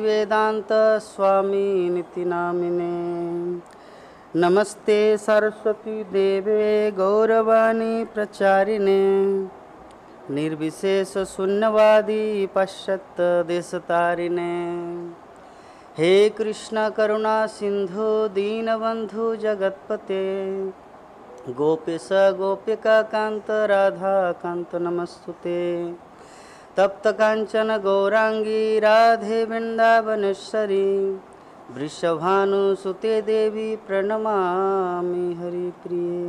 वेदांत स्वामी निति नामिने नमस्ते सरस्वती देवे गौरवाणी प्रचारिणे निर्विशेष शून्यवादी पश्चात देशतारिणे हे कृष्ण करुणा सिंधु दीनबंधु जगतपते गोपेश गोपिका कांत राधा कांत नमस्तुते तप्त कांचन गौरांगी राधे वृंदावनेश्वरी वृषभानुसुते देवी प्रणमामि हरिप्रिये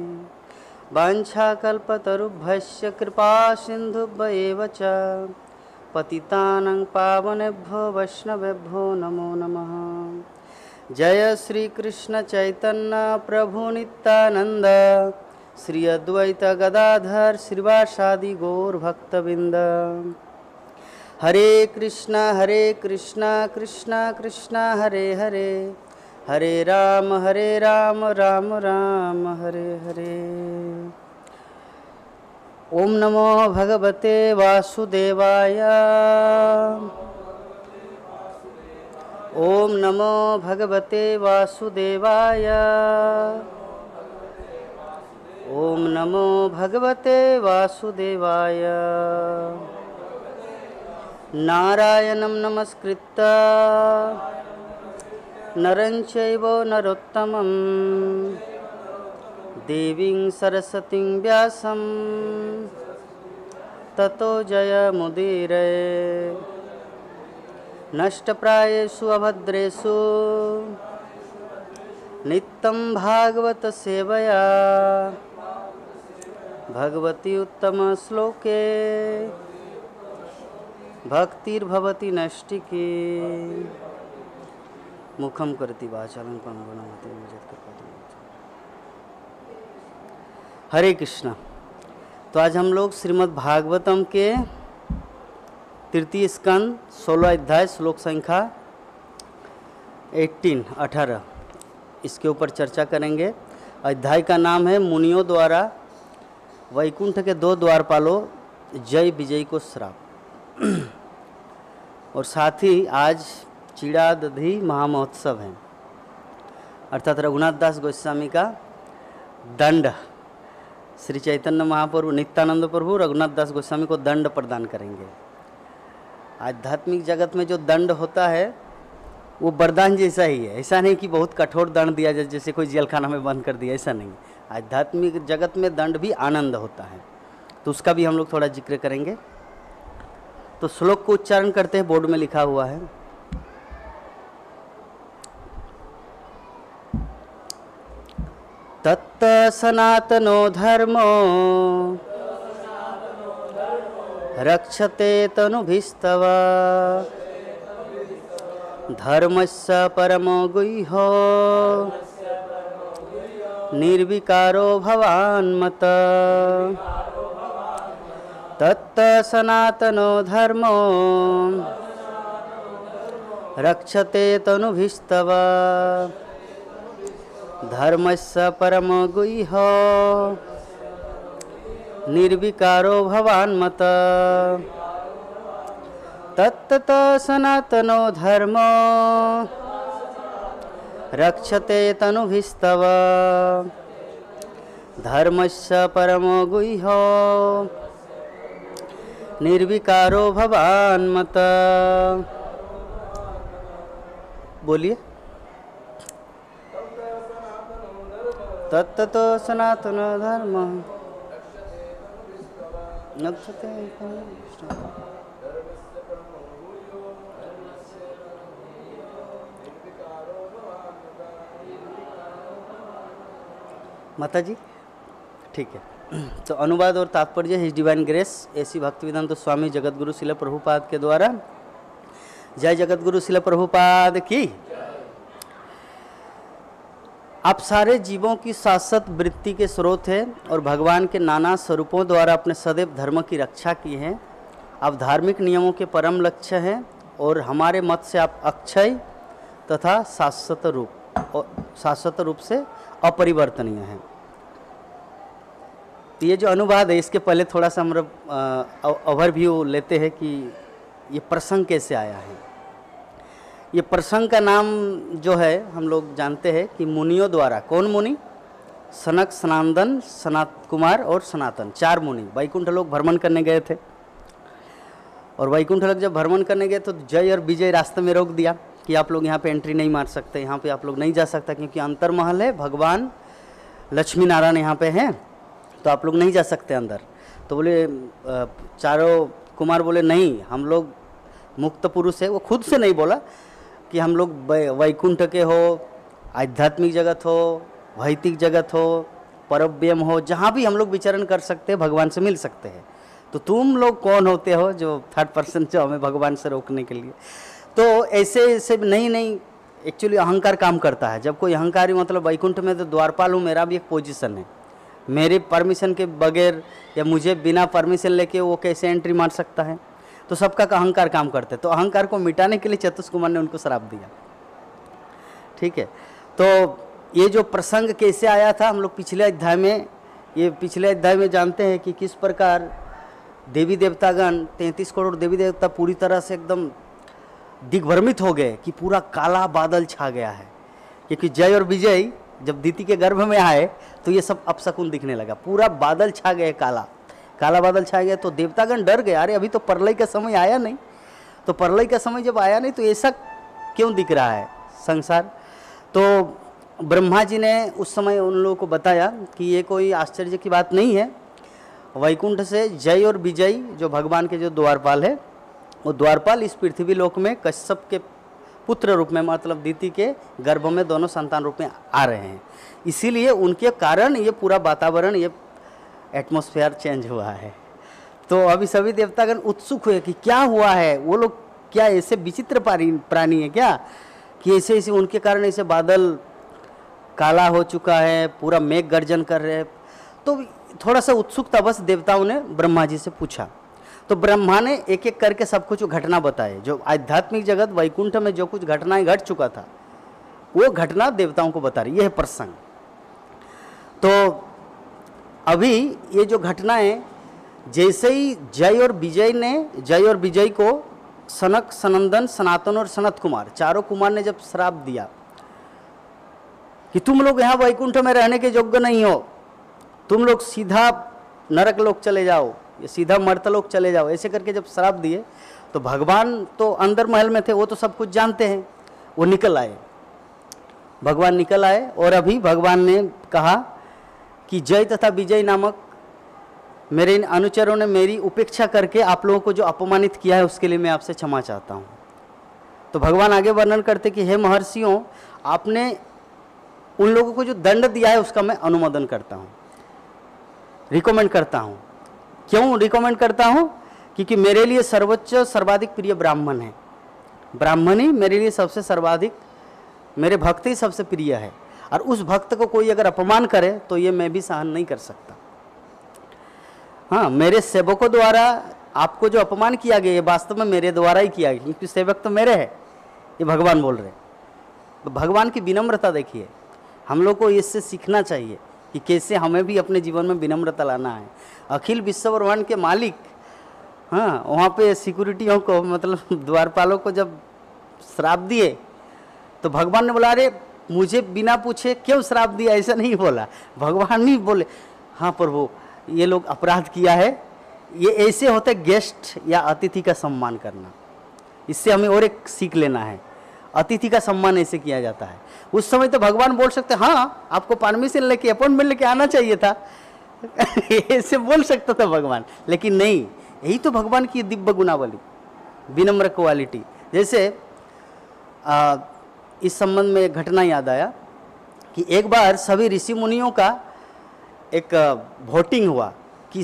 वाञ्छाकल्पतरुभ्यश्च कृपा सिन्धुभ्येव च पतितानां पावनेभ्यो वैष्णवेभ्यो नमो नमः। जय श्री कृष्ण चैतन्य प्रभु नित्यानंद श्री अद्वैत गदाधर श्रीवासादि गौर भक्तबिंद। हरे कृष्णा कृष्णा कृष्णा हरे हरे हरे राम राम राम हरे हरे। ओम नमो भगवते वासुदेवाय। ओम नमो भगवते वासुदेवाय। ओम नमो भगवते वासुदेवाय। नारायणं नमस्कृत्य नरं चैव नरोत्तमं देवीं सरस्वतीं व्यासं ततो जयमुदीरये। नष्टप्रायेषु अभद्रेषु नित्यं भागवत सेवया भगवती उत्तम श्लोके भक्तिर्भवति नष्टिके मुखम करती वाचालं पंगुणमते हरे कृष्णा। तो आज हम लोग श्रीमद् भागवतम के तृतीय स्कंद 16 अध्याय श्लोक संख्या 18 इसके ऊपर चर्चा करेंगे। अध्याय का नाम है मुनियों द्वारा वैकुंठ के 2 द्वारपालों जय विजय को श्राप। और साथ ही आज चिड़ादधि महामहोत्सव है, अर्थात रघुनाथ दास गोस्वामी का दंड। श्री चैतन्य महाप्रभु नित्यानंद प्रभु रघुनाथ दास गोस्वामी को दंड प्रदान करेंगे। आध्यात्मिक जगत में जो दंड होता है वो वरदान जैसा ही है। ऐसा नहीं कि बहुत कठोर दंड दिया जाए, जैसे कोई जेल खाना में बंद कर दिया, ऐसा नहीं। आध्यात्मिक जगत में दंड भी आनंद होता है, तो उसका भी हम लोग थोड़ा जिक्र करेंगे। तो श्लोक को उच्चारण करते हैं, बोर्ड में लिखा हुआ है। तत्त सनातनो धर्मो रक्षते तनुभिस्तव धर्मस्य परमो गुह्यो निर्विकारो भवान्मत। तत्त सनातनो धर्मो रक्षते तनुभिस्तव धर्मस्य परमो गुह्यो निर्विकारो भवान्मत। तत्त सनातनो धर्मो रक्षते तनुभिस्तव धर्मस्य परमो गुह्यो निर्विकारो भवान्मत। बोलिए। तत्त सनातन धर्म रक्षते। माता जी ठीक है। तो अनुवाद और तात्पर्य हिज डिवाइन ग्रेस ऐसी भक्तिवेदांत स्वामी जगतगुरु शिल प्रभुपाद के द्वारा। जय जगतगुरु शिल प्रभुपाद की। आप सारे जीवों की शाश्वत वृत्ति के स्रोत हैं और भगवान के नाना स्वरूपों द्वारा अपने सदैव धर्म की रक्षा की है। आप धार्मिक नियमों के परम लक्ष्य हैं और हमारे मत से आप अक्षय तथा शाश्वत रूप से अपरिवर्तनीय हैं। तो ये जो अनुवाद है इसके पहले थोड़ा सा हम ओवरव्यू लेते हैं कि ये प्रसंग कैसे आया है। ये प्रसंग का नाम जो है हम लोग जानते हैं कि मुनियों द्वारा, कौन मुनि? सनक, सनातन, सनात कुमार और सनातन, 4 मुनि वैकुंठ लोक भ्रमण करने गए थे। और वैकुंठ लोक जब भ्रमण करने गए तो जय और विजय रास्ते में रोक दिया कि आप लोग यहाँ पे एंट्री नहीं मार सकते, यहाँ पे आप लोग नहीं जा सकता, क्योंकि अंतर्महल है, भगवान लक्ष्मी नारायण यहाँ पे हैं, तो आप लोग नहीं जा सकते अंदर। तो बोले चारों कुमार बोले नहीं, हम लोग मुक्त पुरुष है। वो खुद से नहीं बोला कि हम लोग वैकुंठ के हो, आध्यात्मिक जगत हो, भौतिक जगत हो, परव्यम हो, जहाँ भी हम लोग विचरण कर सकते हैं, भगवान से मिल सकते हैं। तो तुम लोग कौन होते हो जो थर्ड पर्सन जो हमें भगवान से रोकने के लिए? तो ऐसे नहीं, एक्चुअली अहंकार काम करता है। जब कोई अहंकारी, मतलब वैकुंठ में तो द्वारपाल हूँ, मेरा भी एक पोजीशन है, मेरे परमिशन के बगैर या मुझे बिना परमिशन लेके वो कैसे एंट्री मार सकता है? तो सबका का अहंकार काम करते। तो अहंकार को मिटाने के लिए चतुष कुमार ने उनको श्राप दिया। ठीक है, तो ये जो प्रसंग कैसे आया था हम लोग पिछले अध्याय में जानते हैं कि किस प्रकार देवी देवतागण 33 करोड़ देवी देवता पूरी तरह से एकदम दिग्भ्रमित हो गए कि पूरा काला बादल छा गया है। क्योंकि जय और विजय जब दीति के गर्भ में आए तो ये सब अपशकुन दिखने लगा, पूरा बादल छा गए, काला बादल छा गया। तो देवतागण डर गए, अरे अभी तो प्रलय का समय आया नहीं, तो प्रलय का समय जब आया नहीं तो ऐसा क्यों दिख रहा है संसार? तो ब्रह्मा जी ने उस समय उन लोगों को बताया कि ये कोई आश्चर्य की बात नहीं है। वैकुंठ से जय और विजय जो भगवान के जो द्वारपाल है, वो द्वारपाल इस पृथ्वी लोक में कश्यप के पुत्र रूप में, मतलब दीति के गर्भ में दोनों संतान रूप में आ रहे हैं। इसीलिए उनके कारण ये पूरा वातावरण, ये एटमॉस्फेयर चेंज हुआ है। तो अभी सभी देवतागण उत्सुक हुए कि क्या हुआ है, वो लोग क्या ऐसे विचित्र प्राणी है क्या कि ऐसे उनके कारण ऐसे बादल काला हो चुका है, पूरा मेघ गर्जन कर रहे हैं। तो थोड़ा सा उत्सुकता बस देवताओं ने ब्रह्मा जी से पूछा। तो ब्रह्मा ने एक एक करके सब कुछ घटना बताए, जो आध्यात्मिक जगत वैकुंठ में जो कुछ घटनाएं घट चुका था वो घटना देवताओं को बता रही, यह है प्रसंग। तो अभी ये जो घटनाएं, जैसे ही जय और विजय को सनक, सनंदन, सनातन और सनत कुमार, 4 कुमार ने जब श्राप दिया कि तुम लोग यहाँ वैकुंठ में रहने के योग्य नहीं हो, तुम लोग सीधा नरक लोक चले जाओ, ये सीधा मर्तलोक चले जाओ, ऐसे करके जब श्राप दिए तो भगवान तो अंदर महल में थे, वो तो सब कुछ जानते हैं, वो निकल आए, भगवान निकल आए। और अभी भगवान ने कहा कि जय तथा विजय नामक मेरे इन अनुचरों ने मेरी उपेक्षा करके आप लोगों को जो अपमानित किया है उसके लिए मैं आपसे क्षमा चाहता हूँ। तो भगवान आगे वर्णन करते कि हे महर्षियों, आपने उन लोगों को जो दंड दिया है उसका मैं अनुमोदन करता हूँ, रिकमेंड करता हूँ। क्यों रिकमेंड करता हूँ? क्योंकि मेरे लिए सर्वोच्च सर्वाधिक प्रिय ब्राह्मण है, ब्राह्मण ही मेरे लिए सबसे सर्वाधिक, मेरे भक्त ही सबसे प्रिय है, और उस भक्त को कोई अगर अपमान करे तो ये मैं भी सहन नहीं कर सकता। हाँ, मेरे सेवकों द्वारा आपको जो अपमान किया गया ये वास्तव में मेरे द्वारा ही किया गया, क्योंकि सेवक तो मेरे हैं, ये भगवान बोल रहे। तो भगवान की विनम्रता देखिए, हम लोग को इससे सीखना चाहिए कि कैसे हमें भी अपने जीवन में विनम्रता लाना है। अखिल विश्व ब्रह्मांड के मालिक, हाँ, वहाँ पे सिक्योरिटियों को, मतलब द्वारपालों को जब श्राप दिए तो भगवान ने बोला अरे मुझे बिना पूछे क्यों श्राप दिया, ऐसा नहीं बोला। भगवान नहीं बोले हाँ प्रभु ये लोग अपराध किया है, ये ऐसे होते गेस्ट या अतिथि का सम्मान करना, इससे हमें और एक सीख लेना है। अतिथि का सम्मान ऐसे किया जाता है। उस समय तो भगवान बोल सकते हाँ आपको परमिशन लेके अपॉइंटमेंट लेके आना चाहिए था ऐसे बोल सकता था भगवान, लेकिन नहीं, यही तो भगवान की दिव्य गुणावली, विनम्र क्वालिटी। जैसे इस संबंध में एक घटना याद आया कि एक बार सभी ऋषि मुनियों का एक वोटिंग हुआ कि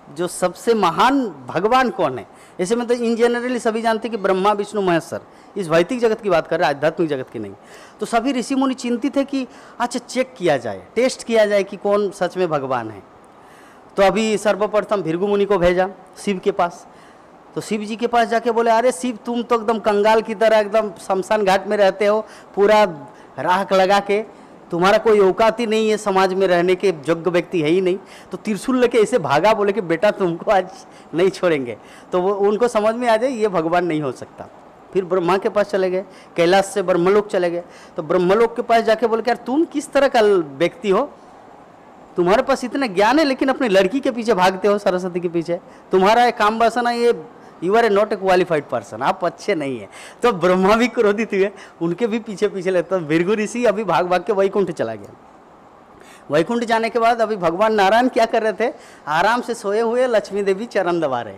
जो सबसे महान भगवान कौन है। ऐसे में तो इन जनरली सभी जानते कि ब्रह्मा विष्णु महेश्वर, इस भौतिक जगत की बात कर रहे हैं, आध्यात्मिक जगत की नहीं। तो सभी ऋषि मुनि चिंतित है कि अच्छा चेक किया जाए, टेस्ट किया जाए कि कौन सच में भगवान है। तो अभी सर्वप्रथम भृगु मुनि को भेजा शिव के पास। तो शिव जी के पास जाके बोले अरे शिव तुम तो एकदम कंगाल की तरह एकदम शमशान घाट में रहते हो, पूरा राख लगा के, तुम्हारा कोई औकात ही नहीं है, समाज में रहने के योग्य व्यक्ति है ही नहीं। तो त्रिशूल लेके ऐसे भागा, बोले कि बेटा तुमको आज नहीं छोड़ेंगे। तो वो उनको समझ में आ जाए ये भगवान नहीं हो सकता। फिर ब्रह्मा के पास चले गए, कैलाश से ब्रह्मलोक चले गए। तो ब्रह्मलोक के पास जाके बोले कि यार तुम किस तरह का व्यक्ति हो, तुम्हारे पास इतना ज्ञान है लेकिन अपनी लड़की के पीछे भागते हो, सरस्वती के पीछे, तुम्हारा ये काम वासना, ये you are a not a qualified person, आप अच्छे नहीं है। तो ब्रह्मा भी क्रोधित हुए, उनके भी पीछे पीछे लेते। तो भृगु ऋषि अभी भाग भाग के वैकुंठ चला गया। वैकुंठ जाने के बाद अभी भगवान नारायण क्या कर रहे थे, आराम से सोए हुए लक्ष्मी देवी चरण दबा रहे,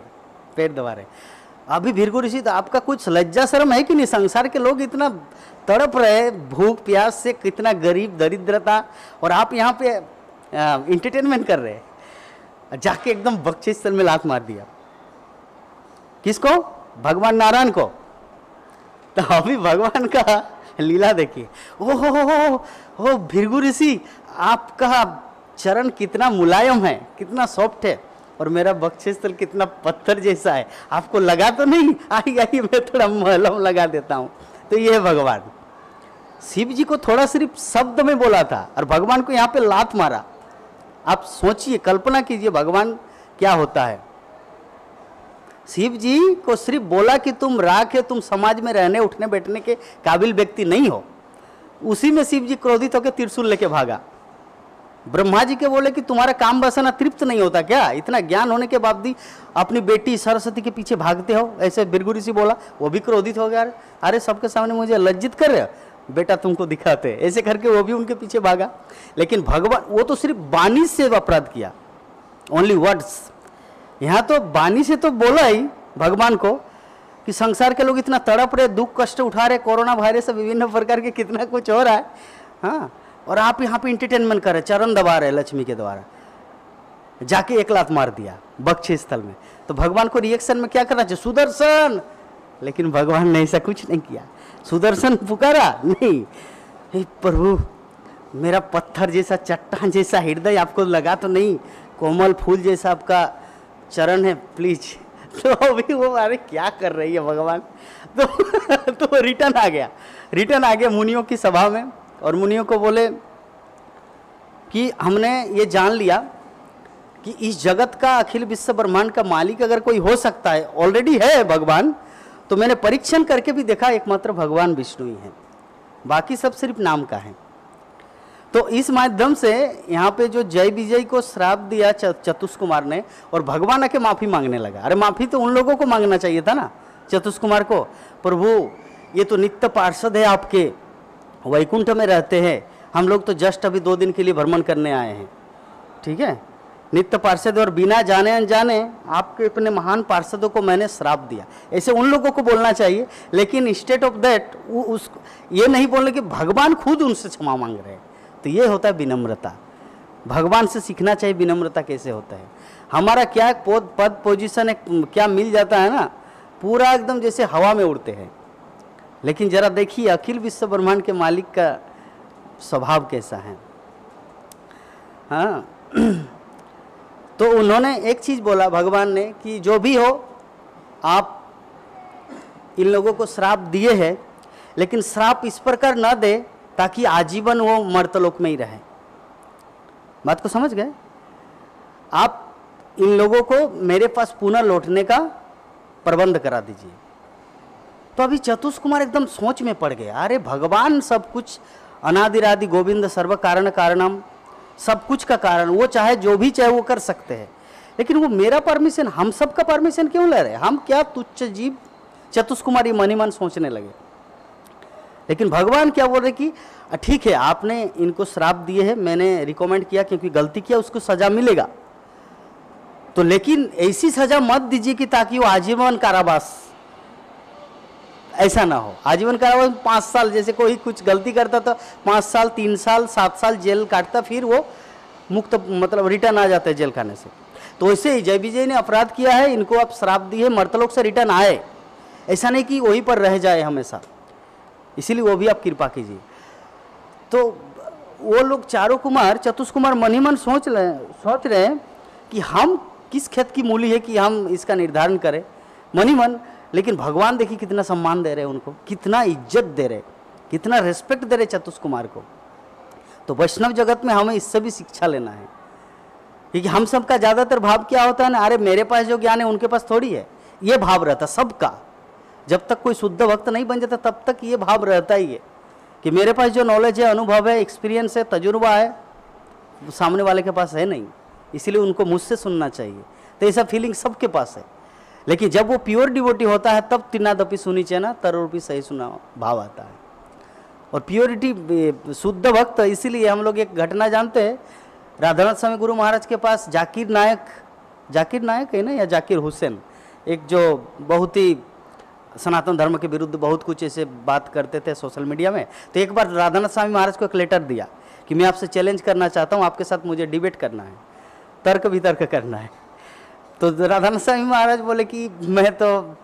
पेट दबा रहे। अभी भृगु ऋषि, तो आपका कुछ लज्जा शर्म है कि नहीं, संसार के लोग इतना तड़प रहे भूख प्यास से, कितना गरीब दरिद्रता, और आप यहाँ पे इंटरटेनमेंट कर रहे हैं। जाके एकदम बख्शे स्थल में लात मार दिया। किसको? भगवान नारायण को। तो अभी भगवान का लीला देखिए। ओहो भृगु ऋषि, आपका चरण कितना मुलायम है, कितना सॉफ्ट है, और मेरा बख्शे स्थल कितना पत्थर जैसा है, आपको लगा तो नहीं? आइए मैं थोड़ा मलहम लगा देता हूँ। तो ये है भगवान। शिव जी को थोड़ा सिर्फ शब्द में बोला था और भगवान को यहाँ पे लात मारा। आप सोचिए, कल्पना कीजिए भगवान क्या होता है। शिव जी को सिर्फ बोला कि तुम राख है, तुम समाज में रहने उठने बैठने के काबिल व्यक्ति नहीं हो, उसी में शिव जी क्रोधित होकर त्रिशूल लेके भागा। ब्रह्मा जी के बोले कि तुम्हारा काम वासना तृप्त नहीं होता क्या, इतना ज्ञान होने के बाद भी अपनी बेटी सरस्वती के पीछे भागते हो, ऐसे भृगु ऋषि बोला। वो भी क्रोधित हो गया, अरे सबके सामने मुझे लज्जित कर रहे हो, बेटा तुमको दिखाते, ऐसे करके वो भी उनके पीछे भागा। लेकिन भगवान, वो तो सिर्फ वाणी से अपराध किया, ओनली वर्ड्स। यहाँ तो वाणी से तो बोला ही भगवान को कि संसार के लोग इतना तड़प रहे, दुख कष्ट उठा रहे, कोरोना वायरस विभिन्न प्रकार के कितना कुछ हो रहा है, हाँ, और आप यहाँ पे इंटरटेनमेंट कर रहे, चरण दबा रहे लक्ष्मी के द्वारा। जाके एक लात मार दिया बख्शे स्थल में। तो भगवान को रिएक्शन में क्या करना चाहिए? सुदर्शन। लेकिन भगवान ने ऐसा कुछ नहीं किया। सुदर्शन पुकारा नहीं, हे प्रभु मेरा पत्थर जैसा चट्टान जैसा हृदय आपको लगा तो नहीं, कोमल फूल जैसा आपका चरण है, प्लीज। तो अभी वो अरे क्या कर रही है भगवान, तो रिटर्न आ गया मुनियों की सभा में, और मुनियों को बोले कि हमने ये जान लिया कि इस जगत का, अखिल विश्व ब्रह्मांड का मालिक अगर कोई हो सकता है, ऑलरेडी है भगवान, तो मैंने परीक्षण करके भी देखा एकमात्र भगवान विष्णु ही हैं, बाकी सब सिर्फ नाम का है। तो इस माध्यम से यहाँ पे जो जय विजय को श्राप दिया चतुष्कुमार ने, और भगवान आके माफ़ी मांगने लगा। अरे माफ़ी तो उन लोगों को मांगना चाहिए था ना, चतुष्कुमार को। प्रभु ये तो नित्य पार्षद है आपके, वैकुंठ में रहते हैं, हम लोग तो जस्ट अभी 2 दिन के लिए भ्रमण करने आए हैं, ठीक है, नित्य पार्षद, और बिना जाने अनजाने आपके अपने महान पार्षदों को मैंने श्राप दिया, ऐसे उन लोगों को बोलना चाहिए। लेकिन इंस्टेड ऑफ दैट ये नहीं बोलने कि भगवान खुद उनसे क्षमा मांग रहे हैं। तो ये होता है विनम्रता। भगवान से सीखना चाहिए विनम्रता कैसे होता है। हमारा क्या पद पोजीशन है, क्या मिल जाता है ना, पूरा एकदम जैसे हवा में उड़ते हैं। लेकिन जरा देखिए अखिल विश्व ब्रह्मांड के मालिक का स्वभाव कैसा है। हाँ तो उन्होंने एक चीज़ बोला भगवान ने कि जो भी हो, आप इन लोगों को श्राप दिए हैं, लेकिन श्राप इस प्रकार न दे ताकि आजीवन वो मर्तलोक में ही रहे। बात को समझ गए? आप इन लोगों को मेरे पास पुनः लौटने का प्रबंध करा दीजिए। तो अभी चतुष्कुमार एकदम सोच में पड़ गया, अरे भगवान सब कुछ, अनादिरादि गोविंद सर्व कारण कारणम, सब कुछ का कारण, वो चाहे जो भी चाहे वो कर सकते हैं, लेकिन वो मेरा परमिशन, हम सब का परमिशन क्यों ले रहे? हम क्या तुच्छ जीव? चतुष्कुमार ये मन ही मन सोचने लगे। लेकिन भगवान क्या बोल रहे कि ठीक है, आपने इनको श्राप दिए हैं, मैंने रिकमेंड किया क्योंकि गलती किया, उसको सजा मिलेगा, तो लेकिन ऐसी सजा मत दीजिए कि ताकि वो आजीवन कारावास, ऐसा ना हो। आजीवन कारावास 5 साल, जैसे कोई कुछ गलती करता तो 5 साल 3 साल 7 साल जेल काटता, फिर वो मुक्त, मतलब रिटर्न आ जाता है जेल खाने से। तो ऐसे ही जय विजय ने अपराध किया है, इनको आप श्राप दिए, मर्तलोक से रिटर्न आए, ऐसा नहीं कि वहीं पर रह जाए हमेशा, इसीलिए वो भी आप कृपा कीजिए। तो वो लोग चारों कुमार, चतुष्कुमार मन ही मन सोच रहे हैं कि हम किस खेत की मूली है कि हम इसका निर्धारण करें, मन ही मन। लेकिन भगवान देखिए कितना सम्मान दे रहे हैं उनको, कितना इज्जत दे रहे, कितना रिस्पेक्ट दे रहे चतुष्कुमार को। तो वैष्णव जगत में हमें इससे भी शिक्षा लेना है, क्योंकि हम सबका ज़्यादातर भाव क्या होता है ना, अरे मेरे पास जो ज्ञान है उनके पास थोड़ी है, ये भाव रहता सबका। जब तक कोई शुद्ध भक्त नहीं बन जाता तब तक ये भाव रहता ही है कि मेरे पास जो नॉलेज है, अनुभव है, एक्सपीरियंस है, तजुर्बा है, वो सामने वाले के पास है नहीं, इसलिए उनको मुझसे सुनना चाहिए। तो ऐसा फीलिंग सबके पास है। लेकिन जब वो प्योर डिवोटी होता है तब तिन्नादपि सुनी चैना तरोपि सही सुना भाव आता है। और प्योरिटी, शुद्ध भक्त, इसीलिए हम लोग एक घटना जानते हैं, राधानाथ स्वामी गुरु महाराज के पास जाकिर नायक है ना, या जाकिर हुसैन, एक जो बहुत ही सनातन धर्म के विरुद्ध बहुत कुछ ऐसे बात करते थे सोशल मीडिया में। तो एक बार राधानाथ स्वामी महाराज को एक लेटर दिया कि मैं आपसे चैलेंज करना चाहता हूँ, आपके साथ मुझे डिबेट करना है, तर्क वितर्क करना है। तो राधानाथ स्वामी महाराज बोले कि मैं तो,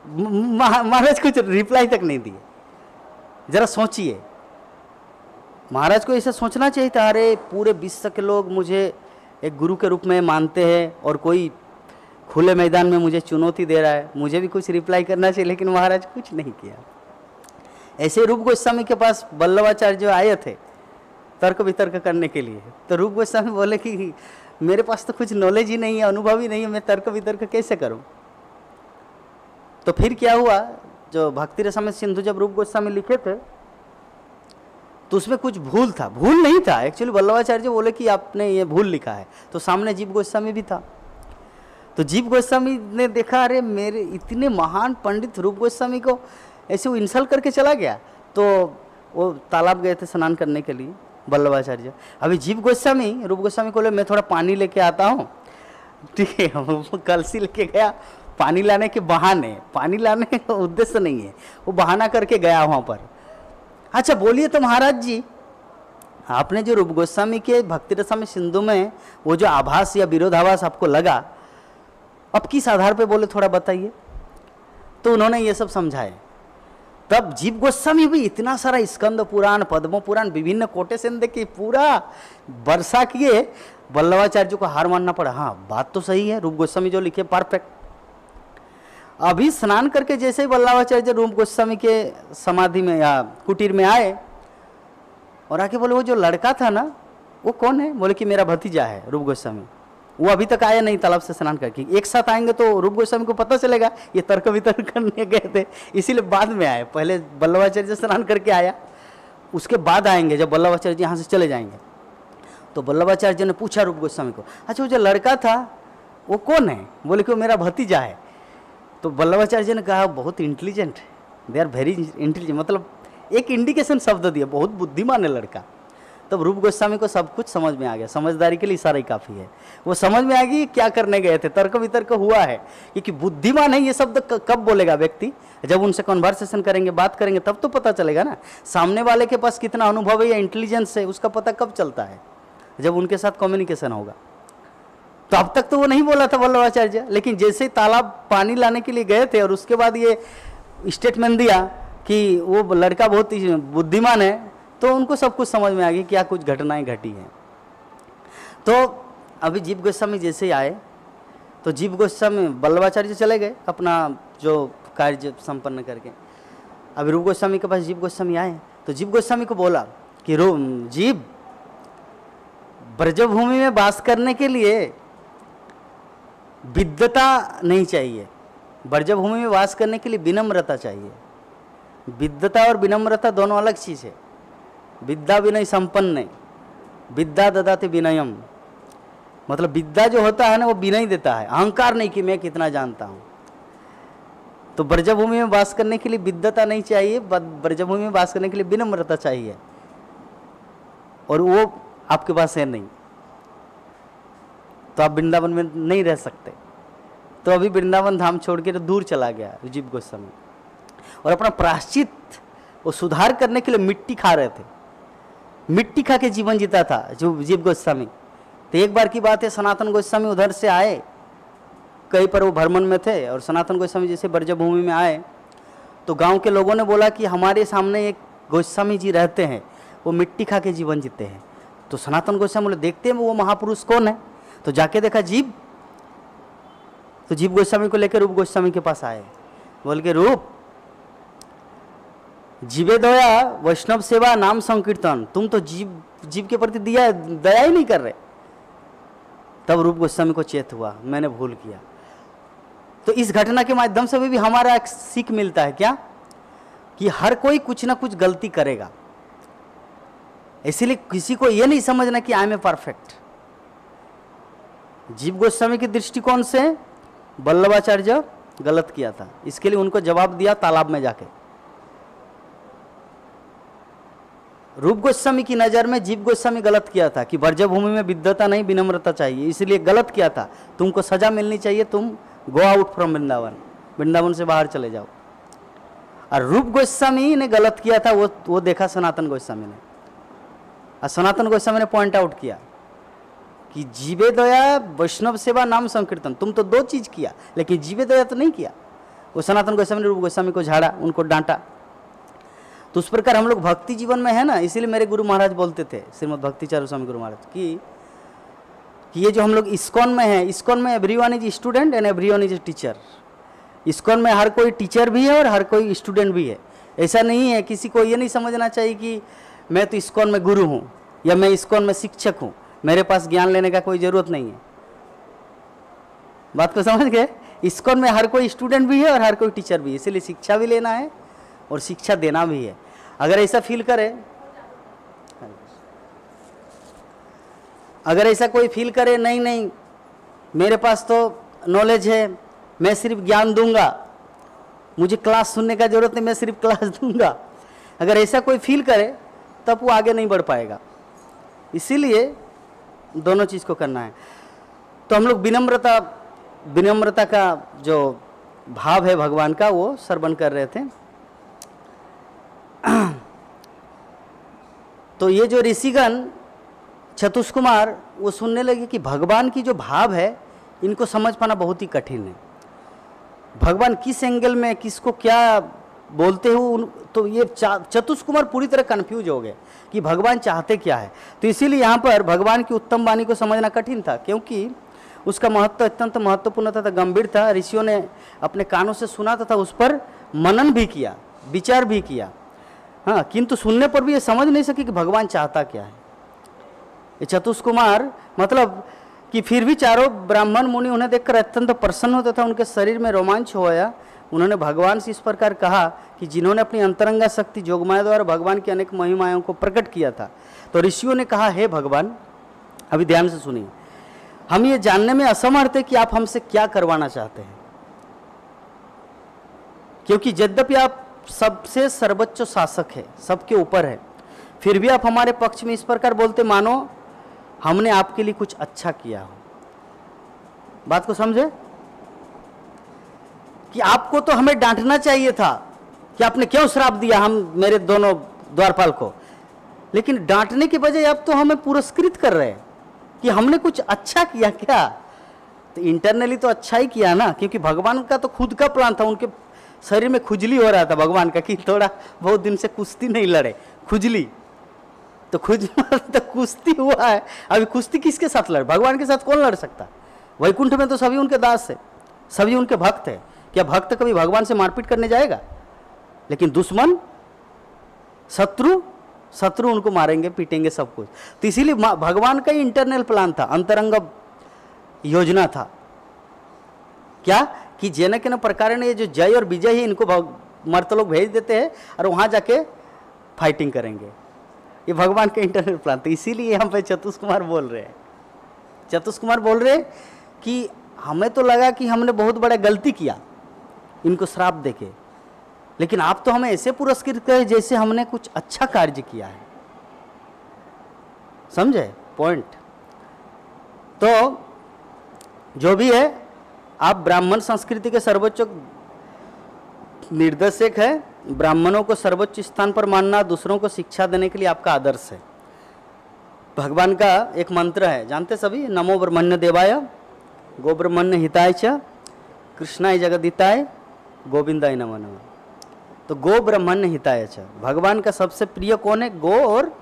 महाराज कुछ रिप्लाई तक नहीं दिए। जरा सोचिए, महाराज को ऐसा सोचना चाहिए था, अरे पूरे विश्व के लोग मुझे एक गुरु के रूप में मानते हैं और कोई खुले मैदान में मुझे चुनौती दे रहा है, मुझे भी कुछ रिप्लाई करना चाहिए। लेकिन महाराज कुछ नहीं किया। ऐसे रूप गोस्वामी के पास वल्लभाचार्य जो आए थे तर्क वितर्क करने के लिए, तो रूप गोस्वामी बोले कि मेरे पास तो कुछ नॉलेज ही नहीं है, अनुभव ही नहीं है, मैं तर्क वितर्क कैसे करूं। तो फिर क्या हुआ, जो भक्ति रसामृत सिंधु जब रूप गोस्वामी लिखे थे तो उसमें कुछ भूल था, भूल नहीं था एक्चुअली। वल्लभाचार्य बोले कि आपने ये भूल लिखा है, तो सामने जीव गोस्वामी भी था। तो जीव गोस्वामी ने देखा, अरे मेरे इतने महान पंडित रूप गोस्वामी को ऐसे वो इंसल्ट करके चला गया। तो वो तालाब गए थे स्नान करने के लिए वल्लभाचार्य। अभी जीव गोस्वामी रूप गोस्वामी को बोले मैं थोड़ा पानी लेके आता हूँ, ठीक है। वो कलसी लेके गया, पानी लाने के बहाने, पानी लाने का उद्देश्य नहीं है, वो बहाना करके गया वहाँ पर। अच्छा बोलिए तो महाराज जी, आपने जो रूप गोस्वामी के भक्ति रसामृत सिंधु में वो जो आभास या विरोधाभास आपको लगा, अब किस आधार पे बोले थोड़ा बताइए। तो उन्होंने ये सब समझाए। तब जीव गोस्वामी भी इतना सारा स्कंद पुराण, पद्म पुराण, विभिन्न कोटेशन देखिए पूरा वर्षा किए, वल्लभाचार्य को हार मानना पड़ा। हाँ बात तो सही है, रूप गोस्वामी जो लिखे परफेक्ट। अभी स्नान करके जैसे ही वल्लभाचार्य रूप गोस्वामी के समाधि में या कुटीर में आए और आके बोले वो जो लड़का था ना वो कौन है, बोले कि मेरा भतीजा है रूप गोस्वामी, वो अभी तक आया नहीं तालाब से स्नान करके। एक साथ आएंगे तो रूप गोस्वामी को पता चलेगा ये तर्क वितर्क करने गए थे, इसीलिए बाद में आए। पहले वल्लभाचार्य स्नान करके आया, उसके बाद आएंगे जब वल्लभाचार्य यहाँ से चले जाएंगे। तो वल्लभाचार्य ने पूछा रूप गोस्वामी को, अच्छा वो जो लड़का था वो कौन है, बोले कि वो मेरा भतीजा है। तो वल्लभाचार्य ने कहा बहुत intelligent, they are very intelligent, मतलब एक इंडिकेशन शब्द दिया, बहुत बुद्धिमान है लड़का। तब रूप गोस्वामी को सब कुछ समझ में आ गया, समझदारी के लिए इशारा ही काफ़ी है। वो समझ में आ गई क्या करने गए थे, तर्क वितर्क हुआ है, क्योंकि बुद्धिमान है ये शब्द कब बोलेगा व्यक्ति, जब उनसे कन्वर्सेशन करेंगे, बात करेंगे, तब तो पता चलेगा ना सामने वाले के पास कितना अनुभव है या इंटेलिजेंस है, उसका पता कब चलता है, जब उनके साथ कम्युनिकेशन होगा। तो अब तक तो वो नहीं बोला था वल्लभाचार्य, लेकिन जैसे ही तालाब पानी लाने के लिए गए थे और उसके बाद ये स्टेटमेंट दिया कि वो लड़का बहुत ही बुद्धिमान है, तो उनको सब कुछ समझ में आ गई क्या कुछ घटनाएं घटी हैं। तो अभी जीव गोस्वामी जैसे ही आए तो जीव गोस्वामी वल्लभाचार्य चले गए अपना जो कार्य संपन्न करके। अभी रूप गोस्वामी के पास जीव गोस्वामी आए तो जीव गोस्वामी को बोला कि जीव, ब्रजभूमि में वास करने के लिए विद्वता नहीं चाहिए, ब्रजभूमि में वास करने के लिए विनम्रता चाहिए। विद्वता और विनम्रता दोनों अलग चीज़ है। विद्या विनय संपन्न, विद्या ददाति विनयम, मतलब विद्या जो होता है ना वो विनय देता है, अहंकार नहीं कि मैं कितना जानता हूँ। तो ब्रजभूमि में वास करने के लिए विद्वता नहीं चाहिए, ब्रजभूमि में वास करने के लिए विनम्रता चाहिए, और वो आपके पास है नहीं, तो आप वृंदावन में नहीं रह सकते। तो अभी वृंदावन धाम छोड़ के तो दूर चला गया जीव गोस्वामी, और अपना प्रायश्चित वो सुधार करने के लिए मिट्टी खा रहे थे, मिट्टी खा के जीवन जीता था जो जीव गोस्वामी। तो एक बार की बात है, सनातन गोस्वामी उधर से आए, कहीं पर वो भ्रमण में थे, और सनातन गोस्वामी जैसे ब्रजभूमि में आए तो गांव के लोगों ने बोला कि हमारे सामने एक गोस्वामी जी रहते हैं, वो मिट्टी खा के जीवन जीते हैं। तो सनातन गोस्वामी बोले देखते हैं वो महापुरुष कौन है। तो जाके देखा जीव, तो जीव गोस्वामी को लेकर रूप गोस्वामी के पास आए, बोल के रूप, जीवे दया वैष्णव सेवा नाम संकीर्तन, तुम तो जीव के प्रति दया ही नहीं कर रहे। तब रूप गोस्वामी को चेत हुआ मैंने भूल किया। तो इस घटना के माध्यम से भी हमारा एक सीख मिलता है क्या, कि हर कोई कुछ ना कुछ गलती करेगा, इसीलिए किसी को यह नहीं समझना कि आई एम ए परफेक्ट। जीव गोस्वामी के दृष्टिकोण से वल्लभाचार्य गलत किया था, इसके लिए उनको जवाब दिया तालाब में जाके। रूप गोस्वामी की नजर में जीव गोस्वामी गलत किया था कि ब्रजभूमि में विद्वता नहीं विनम्रता चाहिए, इसलिए गलत किया था, तुमको सजा मिलनी चाहिए, तुम go out from Vrindavan, Vrindavan से बाहर चले जाओ। और रूप गोस्वामी ने गलत किया था, वो देखा सनातन गोस्वामी ने, और सनातन गोस्वामी ने पॉइंट आउट किया कि जीवे दया वैष्णव सेवा नाम संकीर्तन, तुम तो दो चीज किया लेकिन जीवे दया तो नहीं किया। वो सनातन गोस्वामी ने रूप गोस्वामी को झाड़ा, उनको डांटा। तो उस प्रकार हम लोग भक्ति जीवन में है ना, इसीलिए मेरे गुरु महाराज बोलते थे, श्रीमद् भक्ति चारू स्वामी गुरु महाराज, कि ये जो हम लोग इस्कॉन में है, इस्कॉन में everyone is student and everyone is teacher. ISKCON में हर कोई टीचर भी है और हर कोई स्टूडेंट भी है। ऐसा नहीं है, किसी को ये नहीं समझना चाहिए कि मैं तो इस्कॉन में गुरु हूँ या मैं इस्कॉन में शिक्षक हूँ, मेरे पास ज्ञान लेने का कोई जरूरत नहीं है। बात को समझ गए? इस्कॉन में हर कोई स्टूडेंट भी है और हर कोई टीचर भी है, इसलिए शिक्षा भी लेना है और शिक्षा देना भी है। अगर ऐसा फील करे, अगर ऐसा कोई फील करे नहीं नहीं मेरे पास तो नॉलेज है, मैं सिर्फ ज्ञान दूंगा, मुझे क्लास सुनने का जरूरत नहीं, मैं सिर्फ क्लास दूंगा, अगर ऐसा कोई फील करे तब वो आगे नहीं बढ़ पाएगा। इसीलिए दोनों चीज़ को करना है। तो हम लोग विनम्रता का जो भाव है भगवान का, वो श्रवण कर रहे थे। तो ये जो ऋषिगण चतुष्कुमार वो सुनने लगे कि भगवान की जो भाव है इनको समझ पाना बहुत ही कठिन है। भगवान किस एंगल में किसको क्या बोलते हो, तो ये चतुष्कुमार पूरी तरह कंफ्यूज हो गए कि भगवान चाहते क्या है। तो इसीलिए यहाँ पर भगवान की उत्तम वाणी को समझना कठिन था, क्योंकि उसका महत्व अत्यंत महत्वपूर्ण था, गंभीर था। ऋषियों ने अपने कानों से सुना तथा उस पर मनन भी किया, विचार भी किया, हाँ, किंतु सुनने पर भी ये समझ नहीं सके कि भगवान चाहता क्या है। ये चतुष्कुमार मतलब कि फिर भी चारों ब्राह्मण मुनि उन्हें देखकर अत्यंत प्रसन्न होता था, उनके शरीर में रोमांच होया। उन्होंने भगवान से इस प्रकार कहा कि जिन्होंने अपनी अंतरंगा शक्ति जोगमाया द्वारा भगवान की अनेक महिमाओं को प्रकट किया था। तो ऋषियों ने कहा, हे भगवान, अभी ध्यान से सुनिए, हम ये जानने में असमर्थ है कि आप हमसे क्या करवाना चाहते हैं, क्योंकि यद्यपि आप सबसे सर्वोच्च शासक है, सबके ऊपर है, फिर भी आप हमारे पक्ष में इस प्रकार बोलते मानो हमने आपके लिए कुछ अच्छा किया हो। बात को समझे कि आपको तो हमें डांटना चाहिए था कि आपने क्यों श्राप दिया हम मेरे दोनों द्वारपाल को, लेकिन डांटने के बजाय आप तो हमें पुरस्कृत कर रहे हैं कि हमने कुछ अच्छा किया क्या। तो इंटरनली तो अच्छा ही किया ना, क्योंकि भगवान का तो खुद का प्लान था। उनके शरीर में खुजली हो रहा था भगवान का कि थोड़ा बहुत दिन से कुश्ती नहीं लड़े, खुजली तो तो कुश्ती हुआ है। अभी कुश्ती किसके साथ लड़े? भगवान के साथ कौन लड़ सकता? वैकुंठ में तो सभी उनके दास है, सभी उनके भक्त है। क्या भक्त कभी भगवान से मारपीट करने जाएगा? लेकिन दुश्मन शत्रु उनको मारेंगे, पीटेंगे, सब कुछ। तो इसीलिए भगवान का ही इंटरनल प्लान था, अंतरंग योजना था। क्या कि जेन के न प्रकार ने ये जो जय और विजय है इनको मर्त लोग भेज देते हैं और वहां जाके फाइटिंग करेंगे। ये भगवान का इंटरनल प्लान। तो इसीलिए यहाँ पे चतुष्कुमार बोल रहे हैं, चतुष्कुमार बोल रहे हैं कि हमें तो लगा कि हमने बहुत बड़ा गलती किया इनको श्राप देके, लेकिन आप तो हमें ऐसे पुरस्कृत करें जैसे हमने कुछ अच्छा कार्य किया है। समझे पॉइंट? तो जो भी है, आप ब्राह्मण संस्कृति के सर्वोच्च निर्देशक है। ब्राह्मणों को सर्वोच्च स्थान पर मानना, दूसरों को शिक्षा देने के लिए आपका आदर्श है। भगवान का एक मंत्र है, जानते सभी, नमो ब्रह्मण्य देवाय गो ब्रह्मण्य हिताय च कृष्णाय जगदिताय गोविंदाय नमो नमः। तो गो ब्राह्मण्य हिताय च, भगवान का सबसे प्रिय कौन है? गो और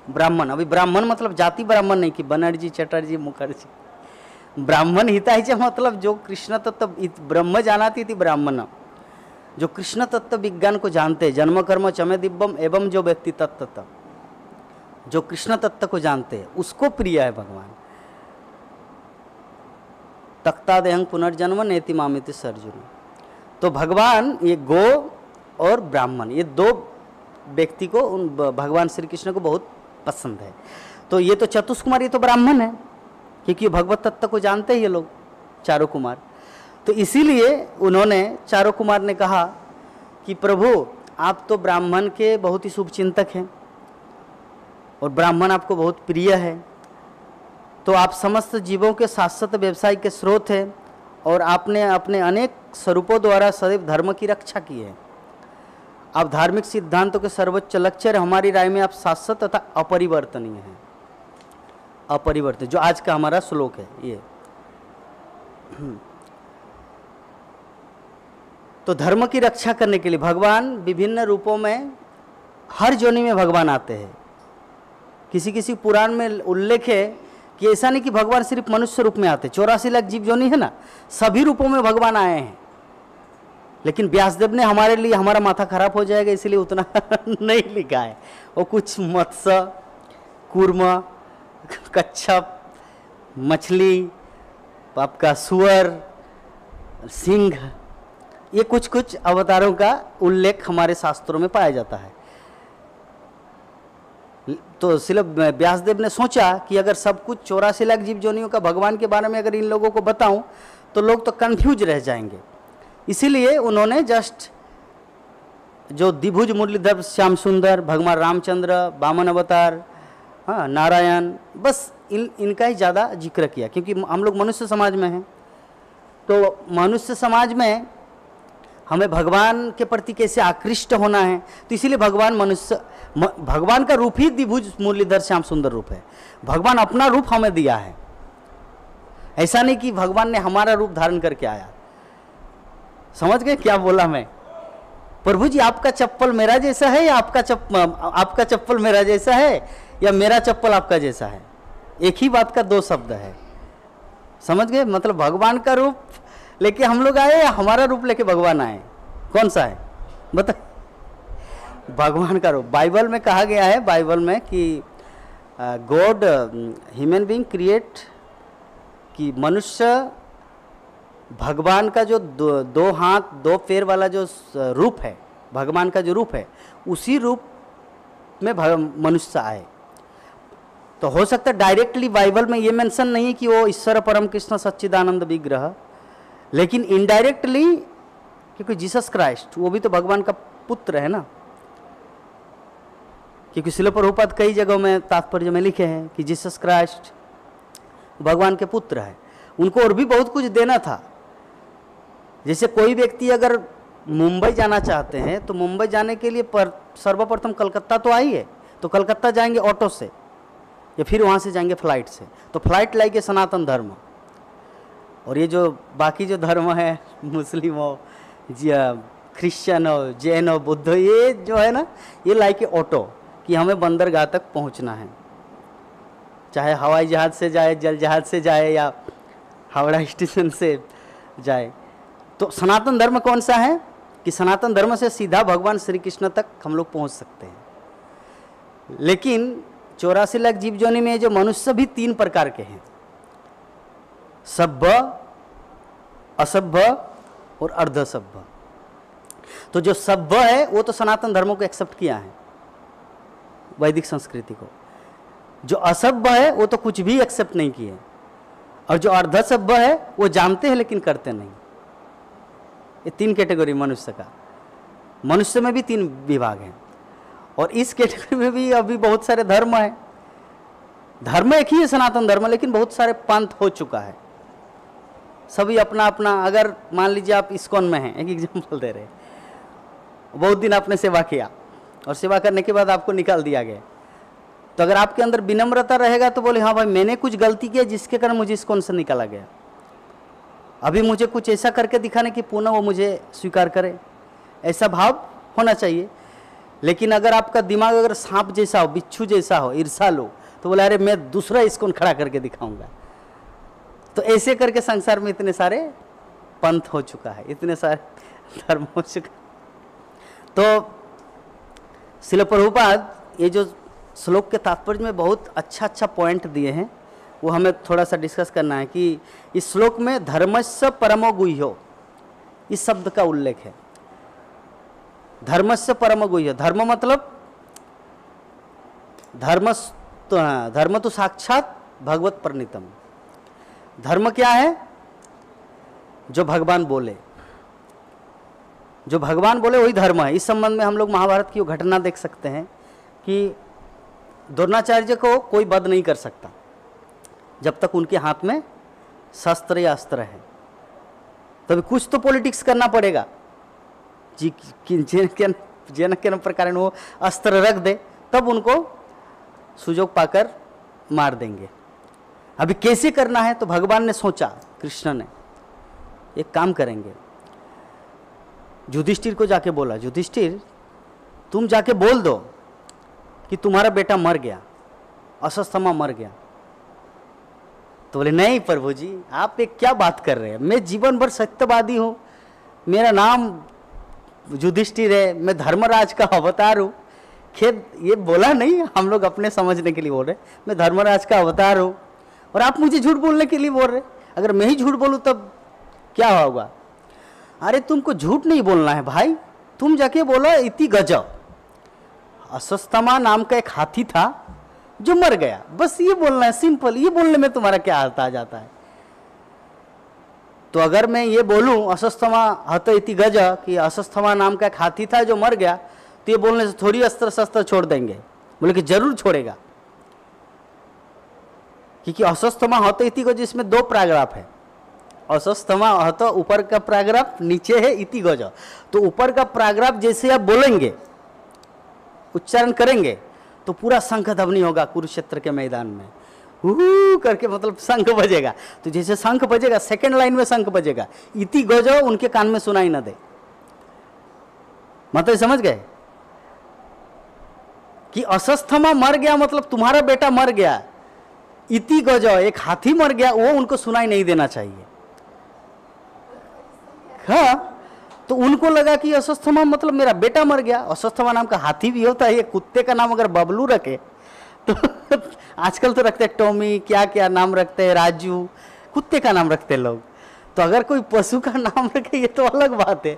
ब्राह्मण। अभी ब्राह्मण मतलब जाति ब्राह्मण नहीं कि बनर्जी, चटर्जी, मुखर्जी। ब्राह्मण हिताय च मतलब जो कृष्ण तत्व ब्रह्म जानाती थी, ब्राह्मण जो कृष्ण तत्व विज्ञान को जानते, जन्म कर्म चमे दिव्यम एवं जो व्यक्ति तत्व, जो कृष्ण तत्व को जानते हैं उसको प्रिय है भगवान। तख्ता देहंग पुनर्जन्म नेति मामिति सर्जुन। तो भगवान, ये गो और ब्राह्मण, ये दो व्यक्ति को उन भगवान श्री कृष्ण को बहुत पसंद है। तो ये तो चतुष्कुमार, ये तो ब्राह्मण है, क्योंकि भगवत तत्व को जानते हैं ये लोग चारों कुमार। तो इसीलिए उन्होंने, चारों कुमार ने कहा कि प्रभु आप तो ब्राह्मण के बहुत ही शुभ चिंतक हैं और ब्राह्मण आपको बहुत प्रिय है, तो आप समस्त जीवों के शाश्वत व्यवसाय के स्रोत हैं और आपने अपने अनेक स्वरूपों द्वारा सदैव धर्म की रक्षा की है। आप धार्मिक सिद्धांतों के सर्वोच्च लक्ष्य है। हमारी राय में आप शाश्वत तथा अपरिवर्तनीय हैं। अपरिवर्तित, जो आज का हमारा श्लोक है ये। तो धर्म की रक्षा करने के लिए भगवान विभिन्न रूपों में, हर जोनि में भगवान आते हैं। किसी किसी पुराण में उल्लेख है कि ऐसा नहीं कि भगवान सिर्फ मनुष्य रूप में आते, 84 लाख जीव जोनि है ना, सभी रूपों में भगवान आए हैं। लेकिन व्यासदेव ने हमारे लिए, हमारा माथा खराब हो जाएगा इसलिए उतना नहीं लिखा है। वो कुछ मत्स्य, कूर्म, कच्छप, मछली, आपका सुअर, सिंह, ये कुछ कुछ अवतारों का उल्लेख हमारे शास्त्रों में पाया जाता है। तो श्रील व्यासदेव ने सोचा कि अगर सब कुछ 84 लाख जीव जोनियों का भगवान के बारे में अगर इन लोगों को बताऊं तो लोग तो कंफ्यूज रह जाएंगे। इसीलिए उन्होंने जस्ट जो द्विभुज मुरलीधर श्याम सुंदर, भगवान रामचंद्र, वामन अवतार, हाँ नारायण, बस इनका ही ज़्यादा जिक्र किया, क्योंकि हम लोग मनुष्य समाज में हैं। तो मनुष्य समाज में हमें भगवान के प्रति कैसे आकृष्ट होना है, तो इसीलिए भगवान का रूप ही द्विभुज मुरलीधर श्याम सुंदर रूप है। भगवान अपना रूप हमें दिया है, ऐसा नहीं कि भगवान ने हमारा रूप धारण करके आया। समझ गए क्या बोला मैं? प्रभु जी आपका चप्पल मेरा जैसा है या आपका चप्पल मेरा जैसा है या मेरा चप्पल आपका जैसा है? एक ही बात का दो शब्द है। समझ गए? मतलब भगवान का रूप लेके हम लोग आए या हमारा रूप लेके भगवान आए? कौन सा है बता? भगवान का रूप। बाइबल में कहा गया है, बाइबल में कि गॉड ह्यूमन बीइंग क्रिएट, कि मनुष्य भगवान का जो दो हाथ दो पैर वाला जो रूप है, भगवान का जो रूप है, उसी रूप में मनुष्य आए। तो हो सकता है डायरेक्टली बाइबल में ये मेंशन नहीं कि वो ईश्वर परम कृष्ण सच्चिदानंद विग्रह, लेकिन इनडायरेक्टली, क्योंकि जीसस क्राइस्ट वो भी तो भगवान का पुत्र है ना। क्योंकि श्रील प्रभुपाद कई जगहों में तात्पर्य में लिखे हैं कि जीसस क्राइस्ट भगवान के पुत्र है। उनको और भी बहुत कुछ देना था। जैसे कोई व्यक्ति अगर मुंबई जाना चाहते हैं तो मुंबई जाने के लिए सर्वप्रथम कलकत्ता तो आई है, तो कलकत्ता जाएंगे ऑटो से या फिर वहाँ से जाएंगे फ्लाइट से। तो फ्लाइट लाएंगे सनातन धर्म, और ये जो बाकी जो धर्म है, मुस्लिम हो, क्रिश्चियन हो, जैन हो, बुद्ध हो, ये जो है ना, ये लाएंगे ऑटो कि हमें बंदरगाह तक पहुँचना है। चाहे हवाई जहाज़ से जाए, जल जहाज़ से जाए या हावड़ा स्टेशन से जाए। तो सनातन धर्म कौन सा है कि सनातन धर्म से सीधा भगवान श्री कृष्ण तक हम लोग पहुंच सकते हैं। लेकिन 84 लाख जीव जोनि में जो मनुष्य भी 3 प्रकार के हैं, सभ्य, असभ्य और अर्धसभ्य। तो जो सभ्य है वो तो सनातन धर्म को एक्सेप्ट किया है, वैदिक संस्कृति को। जो असभ्य है वो तो कुछ भी एक्सेप्ट नहीं किए, और जो अर्धसभ्य है वो जानते हैं लेकिन करते नहीं। ये 3 कैटेगरी मनुष्य का। मनुष्य में भी 3 विभाग हैं, और इस कैटेगरी में भी अभी बहुत सारे धर्म हैं। धर्म एक ही है सनातन धर्म, लेकिन बहुत सारे पंथ हो चुका है। सभी अपना अपना, अगर मान लीजिए आप इस्कॉन में हैं, एक एग्जाम्पल दे रहे हैं, बहुत दिन आपने सेवा किया और सेवा करने के बाद आपको निकाल दिया गया, तो अगर आपके अंदर विनम्रता रहेगा तो बोले हाँ भाई मैंने कुछ गलती किया जिसके कारण मुझे इस्कॉन से निकाला गया, अभी मुझे कुछ ऐसा करके दिखाने कि पुनः वो मुझे स्वीकार करे, ऐसा भाव होना चाहिए। लेकिन अगर आपका दिमाग अगर सांप जैसा हो, बिच्छू जैसा हो, ईर्षालु, तो बोले अरे मैं दूसरा इस्कॉन खड़ा करके दिखाऊंगा। तो ऐसे करके संसार में इतने सारे पंथ हो चुका है, इतने सारे धर्म हो चुका। तो श्रील प्रभुपाद ये जो श्लोक के तात्पर्य में बहुत अच्छा पॉइंट दिए हैं, वो हमें थोड़ा सा डिस्कस करना है कि इस श्लोक में धर्मस्य परमो गुह्यो इस शब्द का उल्लेख है। धर्मस्य परमो गुह्यो, धर्म मतलब धर्म तो साक्षात भगवत प्रणीतम। धर्म क्या है? जो भगवान बोले, जो भगवान बोले वही धर्म है। इस संबंध में हम लोग महाभारत की घटना देख सकते हैं कि द्रोणाचार्य को कोई वध नहीं कर सकता जब तक उनके हाथ में शस्त्र या अस्त्र है। तभी कुछ तो पॉलिटिक्स करना पड़ेगा जी, जिन प्रकार वो अस्त्र रख दे तब उनको सुजोग पाकर मार देंगे। अभी कैसे करना है तो भगवान ने सोचा, कृष्ण ने, एक काम करेंगे। युधिष्ठिर को जाके बोला, युधिष्ठिर तुम जाके बोल दो कि तुम्हारा बेटा मर गया, अश्वत्थामा मर गया। तो बोले नहीं प्रभु जी, आप एक क्या बात कर रहे हैं, मैं जीवन भर सत्यवादी हूँ, मेरा नाम युधिष्ठिर है, मैं धर्मराज का अवतार हूँ। खेद ये बोला नहीं, हम लोग अपने समझने के लिए बोल रहे, मैं धर्मराज का अवतार हूँ और आप मुझे झूठ बोलने के लिए बोल रहे। अगर मैं ही झूठ बोलूँ तब क्या होगा? अरे तुमको झूठ नहीं बोलना है भाई, तुम जाके बोला इति गजब, अश्वत्थामा नाम का एक हाथी था जो मर गया, बस ये बोलना है, सिंपल। ये बोलने में तुम्हारा क्या अर्थ आ जाता है? तो अगर मैं ये बोलूं अश्वत्थामा हत इति गज कि अश्वत्थामा नाम का एक हाथी था जो मर गया, तो ये बोलने से थोड़ी अस्त्र शस्त्र छोड़ देंगे? बोले कि जरूर छोड़ेगा, क्योंकि अश्वत्थामा हत इति गज इसमें दो पैराग्राफ है। अश्वत्थामा हत ऊपर का पैराग्राफ, नीचे है इति गज। तो ऊपर का पैराग्राफ जैसे आप बोलेंगे, उच्चारण करेंगे, तो पूरा शंख ध्वनि होगा कुरुक्षेत्र के मैदान में, हू करके, मतलब शंख बजेगा। तो जैसे शंख बजेगा, सेकंड लाइन में शंख बजेगा, इति गज उनके कान में सुनाई ना दे। मतलब समझ गए कि अश्वत्थामा मर गया मतलब तुम्हारा बेटा मर गया, इति गज एक हाथी मर गया, वो उनको सुनाई नहीं देना चाहिए। हाँ, तो उनको लगा कि अश्वत्थामा मतलब मेरा बेटा मर गया। अश्वत्थामा नाम का हाथी भी होता है, ये कुत्ते का नाम अगर बबलू रखे तो आजकल तो रखते हैं टॉमी, क्या क्या नाम रखते हैं, राजू, कुत्ते का नाम रखते हैं लोग। तो अगर कोई पशु का नाम रखे ये तो अलग बात है।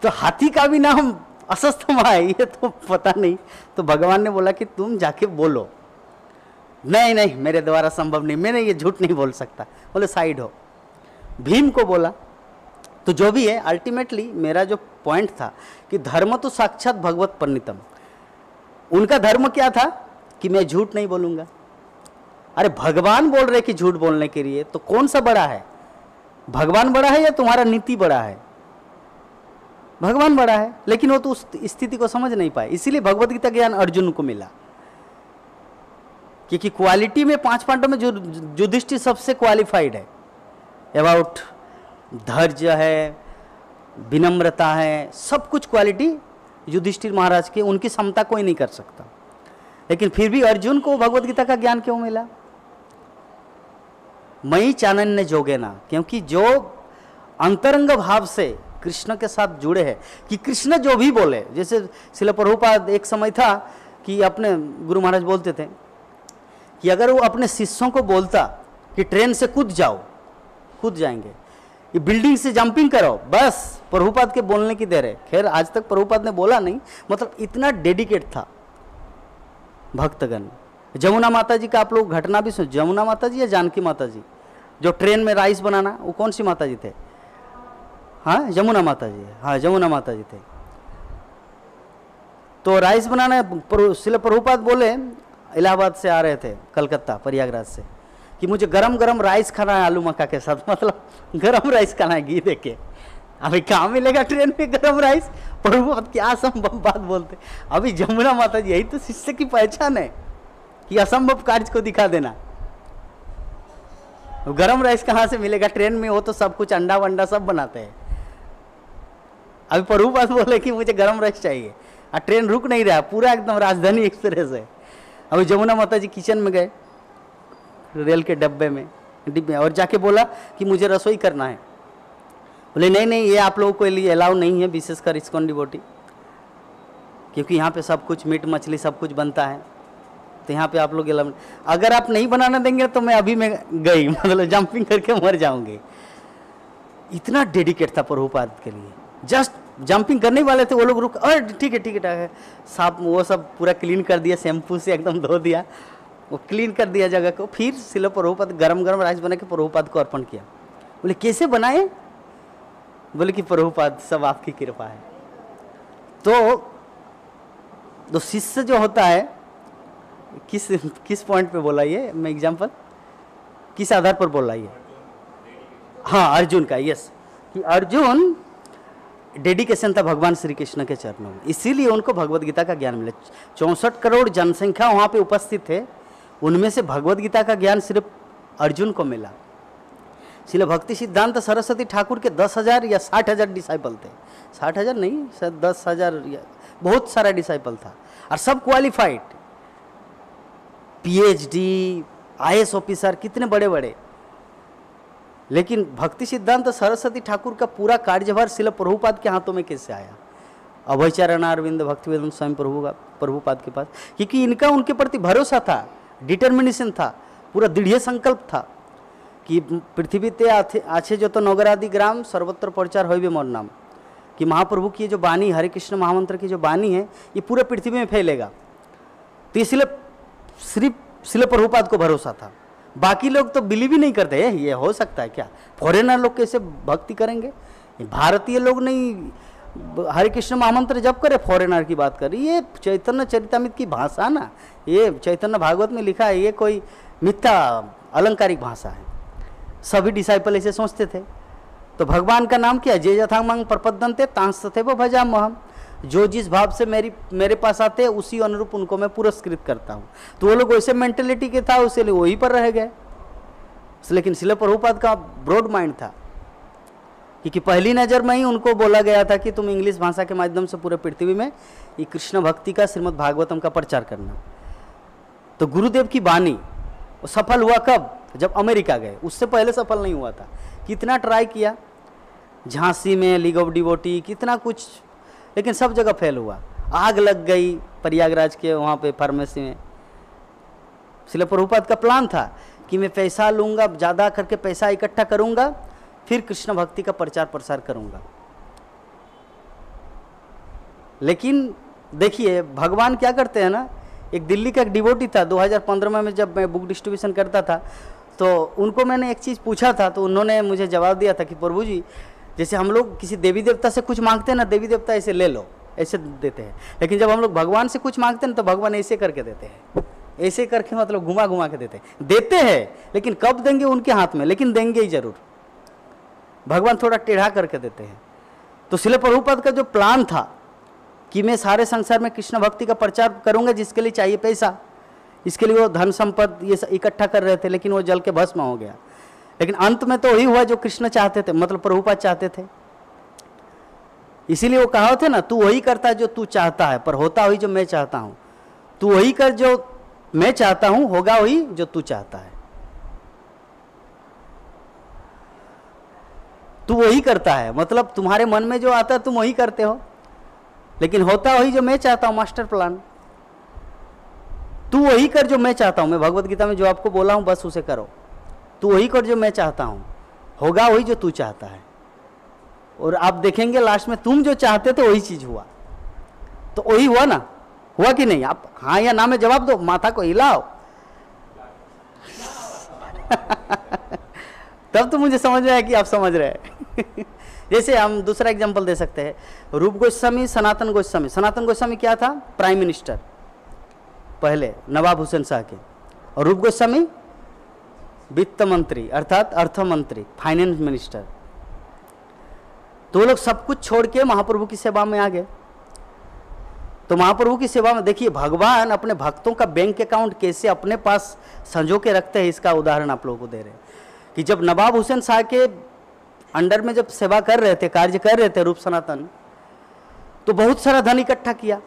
तो हाथी का भी नाम अश्वत्थामा है, ये तो पता नहीं। तो भगवान ने बोला कि तुम जाके बोलो। नहीं नहीं, मेरे द्वारा संभव नहीं, मैंने ये झूठ नहीं बोल सकता। बोले साइड हो। भीम को बोला। तो जो भी है, अल्टीमेटली मेरा जो पॉइंट था कि धर्म तो साक्षात भगवत प्रणीतम। उनका धर्म क्या था कि मैं झूठ नहीं बोलूंगा। अरे भगवान बोल रहे कि झूठ बोलने के लिए, तो कौन सा बड़ा है? भगवान बड़ा है या तुम्हारा नीति बड़ा है? भगवान बड़ा है, लेकिन वो तो उस स्थिति को समझ नहीं पाए। इसीलिए भगवत गीता ज्ञान अर्जुन को मिला, क्योंकि क्वालिटी में 5 पांडव में जो युधिष्ठिर सबसे क्वालिफाइड है। अबाउट धैर्य है, विनम्रता है, सब कुछ क्वालिटी युधिष्ठिर महाराज के, उनकी क्षमता कोई नहीं कर सकता। लेकिन फिर भी अर्जुन को भगवत गीता का ज्ञान क्यों मिला? मयि चानन्य जोगेना, क्योंकि जो अंतरंग भाव से कृष्ण के साथ जुड़े हैं, कि कृष्ण जो भी बोले, जैसे श्रील प्रभुपाद एक समय था कि अपने गुरु महाराज बोलते थे कि अगर वो अपने शिष्यों को बोलता कि ट्रेन से कूद जाओ, कूद जाएंगे, ये बिल्डिंग से जंपिंग करो, बस प्रभुपाद के बोलने की देर है। खैर आज तक प्रभुपाद ने बोला नहीं, मतलब इतना डेडिकेट था भक्तगण। जमुना माता जी का आप लोग घटना भी सुन, जमुना माता जी या जानकी माता जी, जो ट्रेन में राइस बनाना, वो कौन सी माता जी थे? हाँ, यमुना माता जी। हाँ, यमुना माता जी थे। तो राइस बनाना, श्रील प्रभुपाद बोले, इलाहाबाद से आ रहे थे, कलकत्ता प्रयागराज से, कि मुझे गरम गरम राइस खाना है आलू मक्का के साथ, मतलब गरम राइस खाना है घी देके। अभी कहाँ मिलेगा ट्रेन में गरम राइस? प्रभुपाद क्या असंभव बात बोलते। अभी जमुना माता जी, यही तो शिष्य की पहचान है कि असंभव कार्य को दिखा देना। गरम राइस कहाँ से मिलेगा ट्रेन में? वो तो सब कुछ अंडा वंडा सब बनाते हैं। अभी प्रभुपाद बोले कि मुझे गरम राइस चाहिए, और ट्रेन रुक नहीं रहा, पूरा एकदम राजधानी एक्सप्रेस है। अभी जमुना माता जी किचन में गए, रेल के डिब्बे में, और जाके बोला कि मुझे रसोई करना है। बोले नहीं नहीं, ये आप लोगों के लिए अलाउ नहीं है, विशेषकर इस्कॉन डिवोटी, क्योंकि यहाँ पे सब कुछ मीट मछली सब कुछ बनता है। तो यहाँ पे आप लोग अगर आप नहीं बनाना देंगे तो मैं अभी मैं गई, मतलब जंपिंग करके मर जाऊंगी। इतना डेडिकेट था प्रभुपाद के लिए। जस्ट जंपिंग करने वाले थे वो लोग, रुक, अरे ठीक है ठीक है ठीक है, साफ वो सब पूरा क्लीन कर दिया, शैम्पू से एकदम धो दिया, वो क्लीन कर दिया जगह को। फिर शिल प्रभुपाद गरम गरम राइस बना के प्रभुपाद को अर्पण किया। बोले कैसे बनाए? बोले कि प्रभुपाद सब आपकी कृपा है। तो शिष्य जो होता है, किस पॉइंट पे बोला ये मैं एग्जाम्पल, किस आधार पर बोला ये? हाँ, अर्जुन का, यस, कि अर्जुन डेडिकेशन था भगवान श्री कृष्ण के चरणों में, इसीलिए उनको भगवत गीता का ज्ञान मिला। 64 करोड़ जनसंख्या वहाँ पे उपस्थित थे, उनमें से भगवत गीता का ज्ञान सिर्फ अर्जुन को मिला। इसलिए भक्ति सिद्धांत सरस्वती ठाकुर के 10,000 या 60,000 डिसाइपल थे। 60,000 नहीं, शायद 10,000 या बहुत सारा डिसाइपल था, और सब क्वालिफाइड, पीएचडी, आईएएस ऑफिसर, कितने बड़े बड़े। लेकिन भक्ति सिद्धांत सरस्वती ठाकुर का पूरा कार्यभार शिल प्रभुपाद के हाथों में कैसे आया? अभयचरण अरविंद भक्तिवेदांत स्वामी प्रभुपाद के पास, क्योंकि इनका उनके प्रति भरोसा था, डिटर्मिनेशन था, पूरा दृढ़ संकल्प था कि पृथ्वी ते आछे जो तो नगरादि ग्राम सर्वत्र प्रचार होइबे मोर नाम, कि महाप्रभु की जो वाणी, हरे कृष्ण महामंत्र की जो वाणी है, ये पूरे पृथ्वी में फैलेगा। तो इसलिए सिर्फ शिल प्रभुपाद को भरोसा था। बाकी लोग तो बिलीव ही नहीं करते, ये हो सकता है क्या? फॉरेनर लोग कैसे भक्ति करेंगे? भारतीय लोग नहीं हरे कृष्ण महामंत्र जप करे, फॉरेनर की बात कर। ये चैतन्य चरितामृत की भाषा ना, ये चैतन्य भागवत में लिखा है, ये कोई मिथ्या अलंकारिक भाषा है। सभी डिसाइपल ऐसे सोचते थे। तो भगवान का नाम क्या? जे यथा मांग प्रपद्यन्ते तांस तथैव भजाम्यहम्। जो जिस भाव से मेरे पास आते हैं उसी अनुरूप उनको मैं पुरस्कृत करता हूँ। तो वो लोग वैसे मेंटेलिटी के था, उसके लिए वहीं पर रह गए। लेकिन शिल प्रभुपाद का ब्रॉड माइंड था, क्योंकि पहली नज़र में ही उनको बोला गया था कि तुम इंग्लिश भाषा के माध्यम से पूरे पृथ्वी में ये कृष्ण भक्ति का, श्रीमद् भागवतम का प्रचार करना। तो गुरुदेव की वाणी वो सफल हुआ कब? जब अमेरिका गए, उससे पहले सफल नहीं हुआ था। कितना ट्राई किया, झांसी में लीग ऑफ डिवोटी, कितना कुछ, लेकिन सब जगह फेल हुआ। आग लग गई प्रयागराज के वहाँ पे फार्मेसी में। शिल प्रभुपाद का प्लान था कि मैं पैसा लूँगा, ज़्यादा करके पैसा इकट्ठा करूँगा, फिर कृष्ण भक्ति का प्रचार प्रसार करूँगा। लेकिन देखिए भगवान क्या करते हैं ना, एक दिल्ली का एक डिवोटी था, 2015 में जब मैं बुक डिस्ट्रीब्यूशन करता था, तो उनको मैंने एक चीज़ पूछा था, तो उन्होंने मुझे जवाब दिया था कि प्रभु जी, जैसे हम लोग किसी देवी देवता से कुछ मांगते हैं ना, देवी देवता ऐसे ले लो, ऐसे देते हैं। लेकिन जब हम लोग भगवान से कुछ मांगते हैं तो भगवान ऐसे करके देते हैं, ऐसे करके मतलब घुमा घुमा के देते हैं। लेकिन कब देंगे उनके हाथ में, लेकिन देंगे ही जरूर। भगवान थोड़ा टेढ़ा करके देते हैं। तो शिल प्रभुपाद का जो प्लान था कि मैं सारे संसार में कृष्ण भक्ति का प्रचार करूंगा, जिसके लिए चाहिए पैसा, इसके लिए वो धन संपत्ति ये इकट्ठा कर रहे थे, लेकिन वो जल के भस्म हो गया। लेकिन अंत में तो वही हुआ जो कृष्ण चाहते थे, मतलब प्रभुपाद चाहते थे। इसीलिए वो कहा थे ना, तू वही करता जो तू चाहता है, पर होता वही जो मैं चाहता हूं। तू वही कर जो मैं चाहता हूं, होगा वही जो तू चाहता है। तू वही करता है, मतलब तुम्हारे मन में जो आता है तुम वही करते हो, लेकिन होता वही जो मैं चाहता हूं, मास्टर प्लान। तू वही कर जो मैं चाहता हूं। मैं भगवत गीता में जो आपको बोला हूं बस उसे करो। तू वही कर जो मैं चाहता हूं, होगा वही जो तू चाहता है। और आप देखेंगे लास्ट में तुम जो चाहते थे वही चीज हुआ। तो वही हुआ ना, हुआ कि नहीं? आप हाँ या ना में जवाब दो, माथा को हिलाओ। तब तो मुझे समझ में आया कि आप समझ रहे हैं। जैसे हम दूसरा एग्जांपल दे सकते हैं, रूप गोस्वामी, सनातन गोस्वामी। सनातन गोस्वामी क्या था? प्राइम मिनिस्टर पहले नवाब हुसैन शाह के, और रूप गोस्वामी वित्त मंत्री अर्थात अर्थ मंत्री, फाइनेंस मिनिस्टर। तो वो लोग सब कुछ छोड़ के महाप्रभु की सेवा में आ गए। तो महाप्रभु की सेवा में देखिए भगवान अपने भक्तों का बैंक अकाउंट कैसे अपने पास संजो के रखते हैं, इसका उदाहरण आप लोगों को दे रहे हैं। कि जब नवाब हुसैन शाह के अंडर में जब सेवा कर रहे थे, कार्य कर रहे थे रूप सनातन, तो बहुत सारा धन इकट्ठा किया।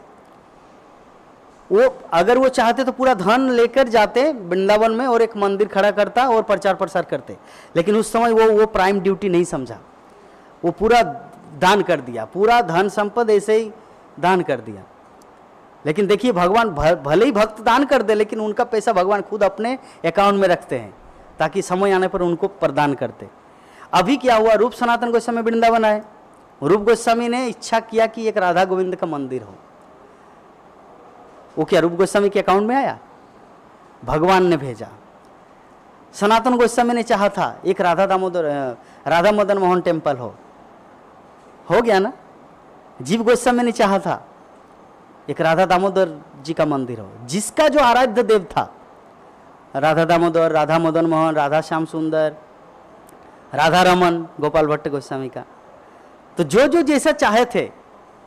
वो अगर वो चाहते तो पूरा धन लेकर जाते वृंदावन में और एक मंदिर खड़ा करता और प्रचार प्रसार करते। लेकिन उस समय वो प्राइम ड्यूटी नहीं समझा, वो पूरा दान कर दिया, पूरा धन संपद ऐसे ही दान कर दिया। लेकिन देखिए भगवान भले ही भक्त दान कर दे, लेकिन उनका पैसा भगवान खुद अपने अकाउंट में रखते हैं ताकि समय आने पर उनको प्रदान करते। अभी क्या हुआ, रूप सनातन गोस्वामी वृंदावन आए, रूप गोस्वामी ने इच्छा किया कि एक राधा गोविंद का मंदिर हो। वो क्या रूप गोस्वामी के अकाउंट में आया? भगवान ने भेजा। सनातन गोस्वामी ने चाहा था एक राधा मदन मोहन टेम्पल हो गया ना। जीव गोस्वामी ने चाहा था एक राधा दामोदर जी का मंदिर हो, जिसका जो आराध्य देव था राधा दामोदर, राधा मदन मोहन, राधा श्याम सुंदर, राधा रमन, गोपाल भट्ट गोस्वामी का। तो जो जो जैसा चाहे थे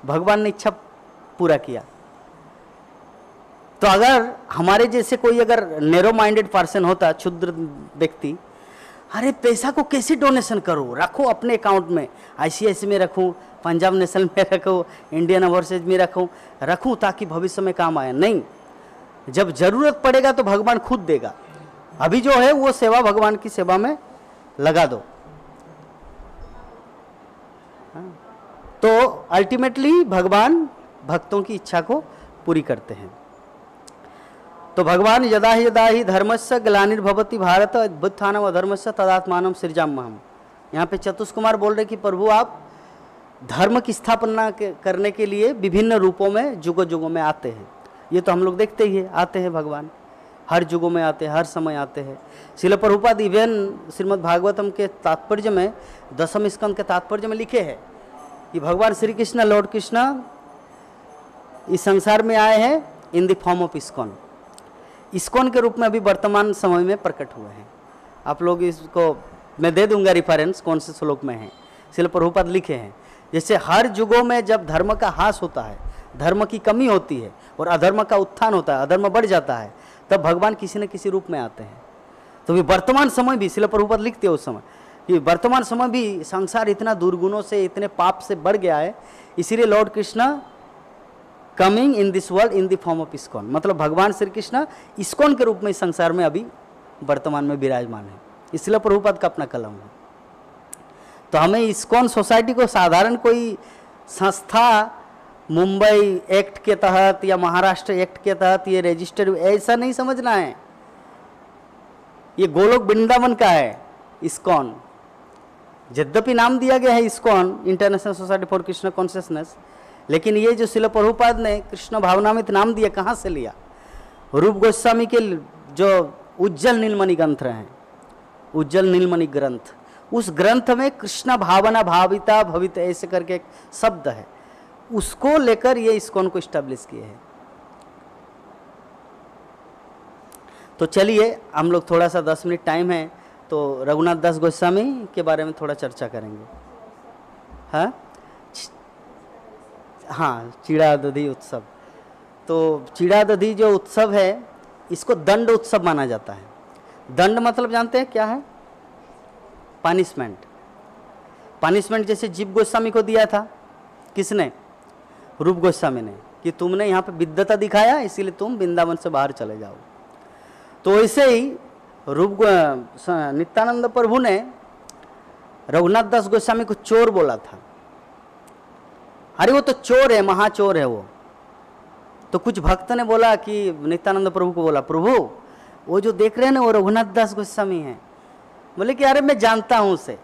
भगवान ने इच्छा पूरा किया। तो अगर हमारे जैसे कोई अगर नैरो माइंडेड पर्सन होता, क्षुद्र व्यक्ति, अरे पैसा को कैसे डोनेशन करूँ, रखो अपने अकाउंट में, आईसीआईसी में रखूँ, पंजाब नेशनल में रखूँ, इंडियन ओवरसीज में रखूँ ताकि भविष्य में काम आए। नहीं, जब जरूरत पड़ेगा तो भगवान खुद देगा। अभी जो है वो सेवा भगवान की सेवा में लगा दो। तो अल्टीमेटली भगवान भक्तों की इच्छा को पूरी करते हैं। तो भगवान यदा ही धर्मस्य ग्लानिर्भवति भारत अभ्युत्थानम अधर्मस्य तदात्मानम सृजाम्यहम्। यहाँ पे चतुष्कुमार बोल रहे कि प्रभु आप धर्म की स्थापना करने के लिए विभिन्न रूपों में जुगों जुगों में आते हैं। ये तो हम लोग देखते ही है, आते हैं भगवान, हर युगों में आते हैं, हर समय आते हैं। श्रील प्रभुपाद इवन श्रीमद् भागवतम के तात्पर्य में, 10वें स्कंद के तात्पर्य में लिखे हैं कि भगवान श्री कृष्ण, लॉर्ड कृष्ण इस संसार में आए हैं in the form of ISKCON. ISKCON के रूप में अभी वर्तमान समय में प्रकट हुए हैं। आप लोग इसको मैं दे दूंगा रेफरेंस कौन से श्लोक में है, श्रील प्रभुपाद लिखे हैं। जैसे हर युगों में जब धर्म का ह्रास होता है, धर्म की कमी होती है और अधर्म का उत्थान होता है, अधर्म बढ़ जाता है, तब भगवान किसी न किसी रूप में आते हैं। तो भी वर्तमान समय भी श्रील प्रभुपाद लिखते हैं उस समय कि वर्तमान समय भी संसार इतना दुर्गुणों से, इतने पाप से बढ़ गया है, इसीलिए Lord Krishna coming in this world in the form of ISKCON. मतलब भगवान श्री कृष्ण इस्कॉन के रूप में इस संसार में अभी वर्तमान में विराजमान है। इसलिए प्रभुपाद का अपना कलम है। तो हमें इस्कॉन सोसाइटी को साधारण कोई संस्था मुंबई एक्ट के तहत या महाराष्ट्र एक्ट के तहत ये रजिस्टर ऐसा नहीं समझना है। ये गोलोक वृंदावन का है इस्कॉन। यद्यपि नाम दिया गया है ISKCON, international society for Krishna consciousness, लेकिन ये जो श्रील प्रभुपाद ने कृष्ण भावनामृत नाम दिया, कहाँ से लिया? रूप गोस्वामी के जो उज्जवल नीलमणि ग्रंथ हैं, उज्जवल नीलमणि ग्रंथ, उस ग्रंथ में कृष्ण भावना भाविता भवित ऐसे करके एक शब्द है, उसको लेकर ये इस्कॉन को स्टैब्लिश किए हैं। तो चलिए हम लोग थोड़ा सा 10 मिनट टाइम है तो रघुनाथ दास गोस्वामी के बारे में थोड़ा चर्चा करेंगे। हाँ, चिड़ादधी उत्सव। तो चिड़ादधी जो उत्सव है इसको दंड उत्सव माना जाता है। दंड मतलब जानते हैं क्या है? पनिशमेंट। पनिशमेंट जैसे जीव गोस्वामी को दिया था, किसने? रूप गोस्वामी ने, कि तुमने यहाँ पे विद्वता दिखाया इसीलिए तुम वृंदावन से बाहर चले जाओ। तो वैसे ही नित्यानंद प्रभु ने रघुनाथ दास गोस्वामी को चोर बोला था। अरे वो तो चोर है, महाचोर है वो। तो कुछ भक्त ने बोला कि नित्यानंद प्रभु को बोला, प्रभु वो जो देख रहे हैं ना वो रघुनाथ दास गोस्वामी हैं। बोले कि अरे मैं जानता हूँ उसे।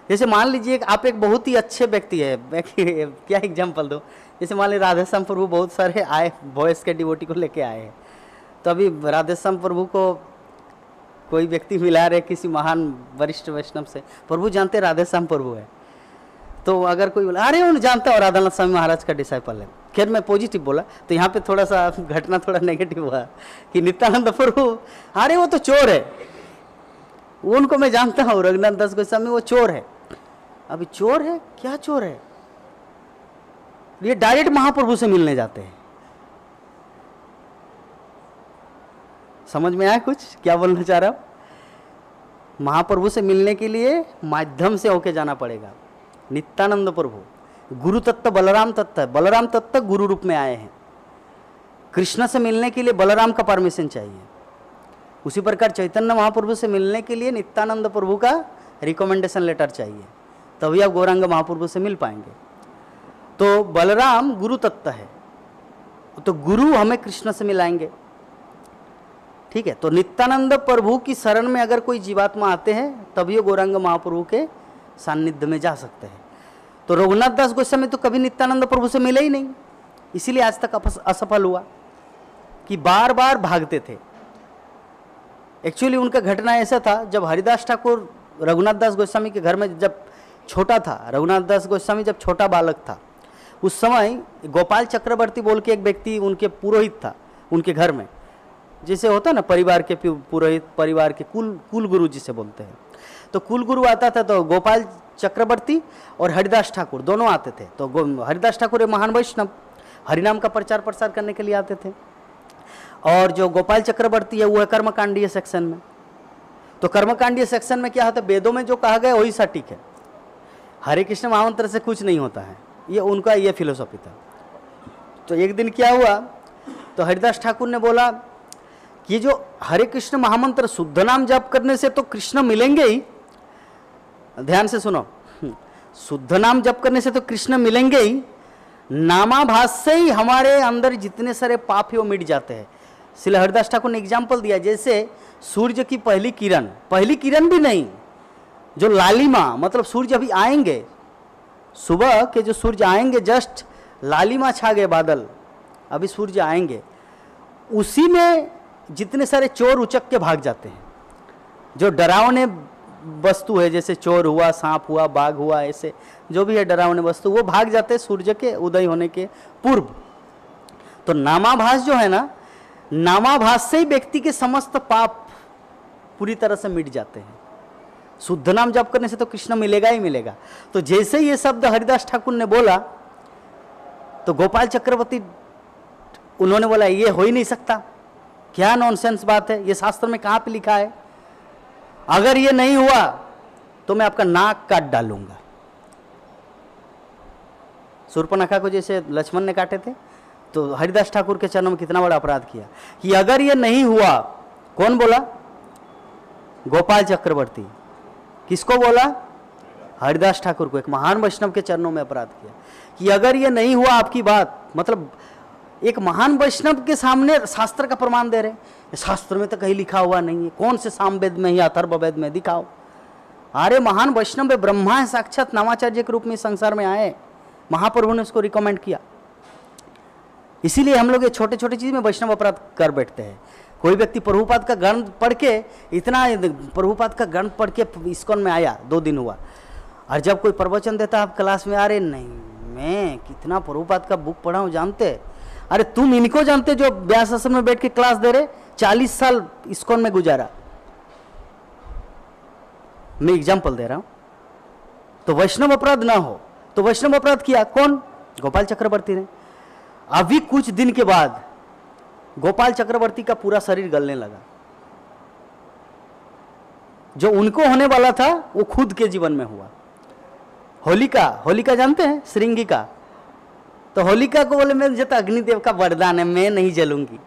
जैसे मान लीजिए आप एक बहुत ही अच्छे व्यक्ति है, क्या एग्जाम्पल दो, जैसे मान लीजिए राधेश्याम प्रभु बहुत सारे आए वॉइस के डिवोटी को लेके आए हैं। तो अभी राधेश्याम प्रभु को कोई व्यक्ति मिला रहे किसी महान वरिष्ठ वैष्णव से, प्रभु जानते राधेश्याम प्रभु है। तो अगर कोई बोला अरे उन्हें जानता है राधानाथ स्वामी महाराज का डिसाइपल है, खैर मैं पॉजिटिव बोला, तो यहाँ पे थोड़ा सा घटना थोड़ा नेगेटिव हुआ कि नित्यानंद प्रभु अरे वो तो चोर है, उनको मैं जानता हूँ, रघुनाथ दास गोस्वामी वो चोर है। अभी चोर है, क्या चोर है? ये डायरेक्ट महाप्रभु से मिलने जाते हैं। समझ में आया कुछ क्या बोलना चाह रहा हूं? महाप्रभु से मिलने के लिए माध्यम से होके जाना पड़ेगा। नित्यानंद प्रभु गुरु तत्व बलराम तत्व है, बलराम तत्व गुरु रूप में आए हैं। कृष्ण से मिलने के लिए बलराम का परमिशन चाहिए। उसी प्रकार चैतन्य महाप्रभु से मिलने के लिए नित्यानंद प्रभु का रिकमेंडेशन लेटर चाहिए, तभी आप गौरांग महाप्रभु से मिल पाएंगे। तो बलराम गुरु तत्व है तो गुरु हमें कृष्ण से मिलाएंगे। ठीक है, तो नित्यानंद प्रभु की शरण में अगर कोई जीवात्मा आते हैं तभी वो गौरांग महाप्रभु के सान्निध्य में जा सकते हैं। तो रघुनाथ दास गोस्वामी तो कभी नित्यानंद प्रभु से मिले ही नहीं, इसीलिए आज तक असफल हुआ कि बार बार भागते थे। एक्चुअली उनका घटना ऐसा था, जब हरिदास ठाकुर रघुनाथ दास गोस्वामी के घर में जब छोटा था, रघुनाथ दास गोस्वामी जब छोटा बालक था, उस समय गोपाल चक्रवर्ती बोल के एक व्यक्ति उनके पुरोहित था उनके घर में। जैसे होता ना परिवार के पुरोहित, परिवार के कुल गुरु जिसे बोलते हैं, तो कुल गुरु आता था। तो गोपाल चक्रवर्ती और हरिदास ठाकुर दोनों आते थे। तो हरिदास ठाकुर महान वैष्णव, हरिनाम का प्रचार प्रसार करने के लिए आते थे, और जो गोपाल चक्रवर्ती है वो है कर्मकांडीय सेक्शन में। तो कर्मकांडीय सेक्शन में क्या होता है, वेदों में जो कहा गया वही सटीक है, हरे कृष्ण महामंत्र से कुछ नहीं होता है, ये उनका ये फिलोसॉफी था। तो एक दिन क्या हुआ, तो हरिदास ठाकुर ने बोला कि जो हरे कृष्ण महामंत्र शुद्ध नाम जप करने से तो कृष्ण मिलेंगे ही, ध्यान से सुनो, शुद्ध नाम जप करने से तो कृष्ण मिलेंगे ही, नामाभास से ही हमारे अंदर जितने सारे पाप है वो मिट जाते हैं। इसलिए हरिदास ठाकुर ने एग्जाम्पल दिया, जैसे सूर्य की पहली किरण भी नहीं, जो लालिमा, मतलब सूर्य अभी आएंगे, सुबह के जो सूर्य आएंगे, जस्ट लालिमा छा गए बादल, अभी सूर्य आएंगे, उसी में जितने सारे चोर उचक के भाग जाते हैं। जो डरावने वस्तु है, जैसे चोर हुआ, सांप हुआ, बाघ हुआ, ऐसे जो भी है डरावने वस्तु, वो भाग जाते हैं सूर्य के उदय होने के पूर्व। तो नामाभास जो है ना, नामाभास से ही व्यक्ति के समस्त पाप पूरी तरह से मिट जाते हैं। शुद्ध नाम जप करने से तो कृष्ण मिलेगा ही मिलेगा। तो जैसे ये शब्द हरिदास ठाकुर ने बोला, तो गोपाल चक्रवर्ती उन्होंने बोला ये हो ही नहीं सकता, क्या नॉनसेंस बात है, ये शास्त्र में कहाँ पे लिखा है, अगर ये नहीं हुआ तो मैं आपका नाक काट डालूंगा। शूर्पणखा को जैसे लक्ष्मण ने काटे थे, तो हरिदास ठाकुर के चरणों में कितना बड़ा अपराध किया कि अगर ये नहीं हुआ, कौन बोला, गोपाल चक्रवर्ती, किसको बोला, हरिदास ठाकुर को, एक महान वैष्णव के चरणों में अपराध किया कि अगर ये नहीं हुआ आपकी बात, मतलब एक महान वैष्णव के सामने शास्त्र का प्रमाण दे रहे, शास्त्र में तो कहीं लिखा हुआ नहीं है, कौन से सामवेद में या अथर्ववेद में दिखाओ। अरे महान वैष्णव है, ब्रह्मा है, साक्षात नामाचार्य के रूप में संसार में आए, महाप्रभु ने उसको रिकमेंड किया। इसीलिए हम लोग ये छोटे छोटे चीज में वैष्णव अपराध कर बैठते हैं। कोई व्यक्ति प्रभुपाद का गण पढ़ के, इतना प्रभुपाद का गण पढ़ के इस्कॉन में आया, 2 दिन हुआ, और जब कोई प्रवचन देता आप क्लास में, अरे नहीं मैं कितना प्रभुपाद का बुक पढ़ा हूँ जानते, अरे तुम इनको जानते जो व्यास आश्रम में बैठ के क्लास दे रहे, 40 साल इस्कॉन में गुजारा, मैं एग्जाम्पल दे रहा हूं। तो वैष्णव अपराध ना हो, तो वैष्णव अपराध किया कौन, गोपाल चक्रवर्ती ने। अभी कुछ दिन के बाद गोपाल चक्रवर्ती का पूरा शरीर गलने लगा, जो उनको होने वाला था वो खुद के जीवन में हुआ। होलिका जानते हैं, श्रृंगी का, तो होलिका को बोले मैं जब अग्निदेव का वरदान है मैं नहीं जलूंगी,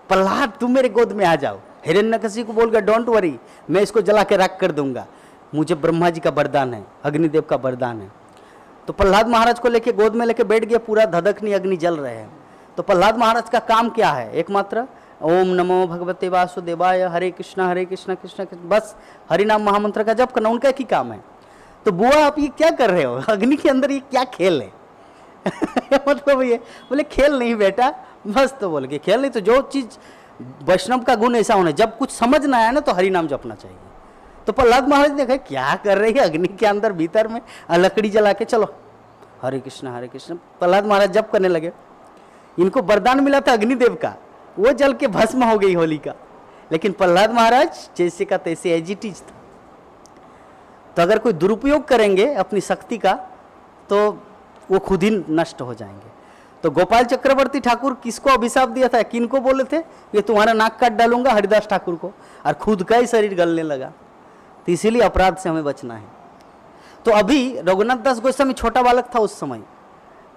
प्रहलाद तुम मेरे गोद में आ जाओ। हिरण्यकशिपु को बोल गया डोंट वरी, मैं इसको जला के राख कर दूंगा, मुझे ब्रह्मा जी का वरदान है, अग्निदेव का वरदान है। तो प्रहलाद महाराज को लेके गोद में लेके बैठ गया, पूरा धधकनी अग्नि जल रहे हैं। तो प्रहलाद महाराज का काम क्या है, एकमात्र ओम नमो भगवते वासुदेवाय, हरे कृष्ण कृष्ण कृष्ण, बस हरिनाम महामंत्र का जप करना उनका ही काम है। तो बुआ आप ये क्या कर रहे हो, अग्नि के अंदर ये क्या खेल है मतलब ये बोले खेल नहीं बेटा, बस तो बोल के खेल नहीं। तो जो चीज वैष्णव का गुण ऐसा होना, जब कुछ समझ ना आया ना तो हरिनाम जपना चाहिए। तो प्रहलाद महाराज देखे क्या कर रही है अग्नि के अंदर भीतर में, लकड़ी जला के चलो हरे कृष्ण प्रहलाद महाराज जप करने लगे। इनको वरदान मिला था अग्निदेव का, वो जल के भस्म हो गई होलिका, लेकिन प्रहलाद महाराज जैसे का तैसे एज इट इज था। तो अगर कोई दुरुपयोग करेंगे अपनी शक्ति का तो वो खुद ही नष्ट हो जाएंगे। तो गोपाल चक्रवर्ती ठाकुर किसको अभिशाप दिया था, किनको बोले थे, ये तुम्हारा नाक काट डालूंगा, हरिदास ठाकुर को, और खुद का ही शरीर गलने लगा। तो इसीलिए अपराध से हमें बचना है। तो अभी रघुनाथ दास गोस्वामी छोटा बालक था उस समय,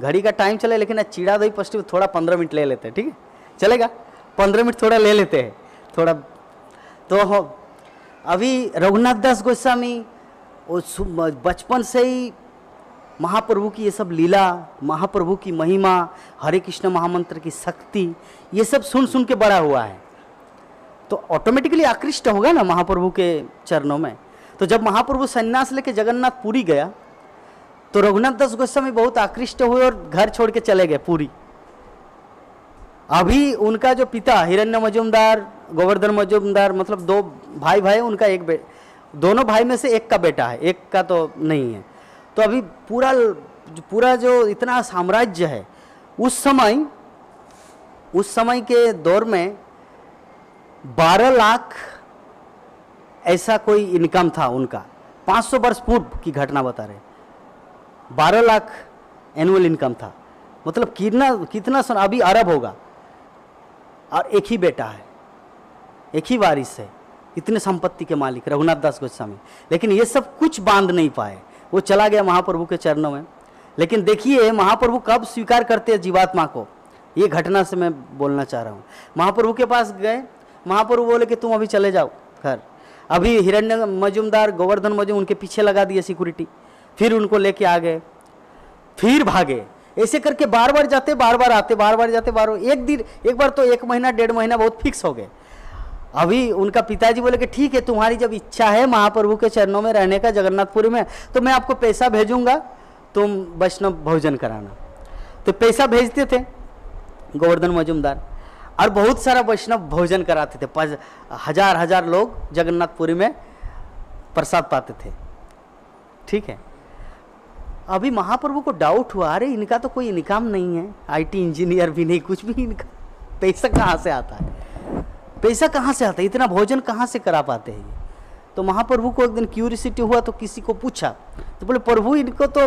घड़ी का टाइम चले, लेकिन चिड़ा दही पष्टी थोड़ा 15 मिनट ले लेते हैं, ठीक है चलेगा, 15 मिनट थोड़ा ले लेते हैं थोड़ा। तो अभी रघुनाथ दास गोस्वामी बचपन से ही महाप्रभु की ये सब लीला, महाप्रभु की महिमा, हरे कृष्ण महामंत्र की शक्ति, ये सब सुन सुन के बड़ा हुआ है, तो ऑटोमेटिकली आकृष्ट होगा ना महाप्रभु के चरणों में। तो जब महाप्रभु सन्यास लेके जगन्नाथपुरी गया तो रघुनाथ दास गोस्वामी बहुत आकृष्ट हुए और घर छोड़ के चले गए पुरी। अभी उनका जो पिता हिरण्य मजूमदार, गोवर्धन मजूमदार, मतलब दो भाई उनका एक दोनों भाई में से एक का बेटा है, एक का तो नहीं है। तो अभी पूरा जो इतना साम्राज्य है, उस समय के दौर में 12 लाख ऐसा कोई इनकम था उनका। 500 वर्ष पूर्व की घटना बता रहे, 12 लाख एनुअल इनकम था। मतलब कितना सुन, अभी अरब होगा। और एक ही बेटा है, एक ही वारिस है, इतने संपत्ति के मालिक रघुनाथ दास गोस्वामी। लेकिन ये सब कुछ बांध नहीं पाए, वो चला गया महाप्रभु के चरणों में। लेकिन देखिए महाप्रभु कब स्वीकार करते हैं जीवात्मा को, ये घटना से मैं बोलना चाह रहा हूँ। महाप्रभु के पास गए, महाप्रभु बोले कि तुम अभी चले जाओ घर। अभी हिरण्य मजूमदार, गोवर्धन मजूम उनके पीछे लगा दिए सिक्योरिटी, फिर उनको लेके आ गए, फिर भागे। ऐसे करके बार बार जाते, बार बार आते, बार बार जाते, बार एक बार तो 1 महीना 1.5 महीना बहुत फिक्स हो गए। अभी उनका पिताजी बोले कि ठीक है, तुम्हारी जब इच्छा है महाप्रभु के चरणों में रहने का जगन्नाथपुरी में, तो मैं आपको पैसा भेजूंगा, तुम वैष्णव भोजन कराना। तो पैसा भेजते थे गोवर्धन मजूमदार, और बहुत सारा वैष्णव भोजन कराते थे। हजार लोग जगन्नाथपुरी में प्रसाद पाते थे। ठीक है, अभी महाप्रभु को डाउट हुआ, अरे इनका तो कोई इनकम नहीं है, आईटी इंजीनियर भी नहीं, कुछ भी इनका, पैसा कहाँ से आता है, पैसा कहाँ से आता है, इतना भोजन कहाँ से करा पाते हैं। तो महाप्रभु को एक दिन क्यूरियोसिटी हुआ, तो किसी को पूछा, तो बोले प्रभु इनको तो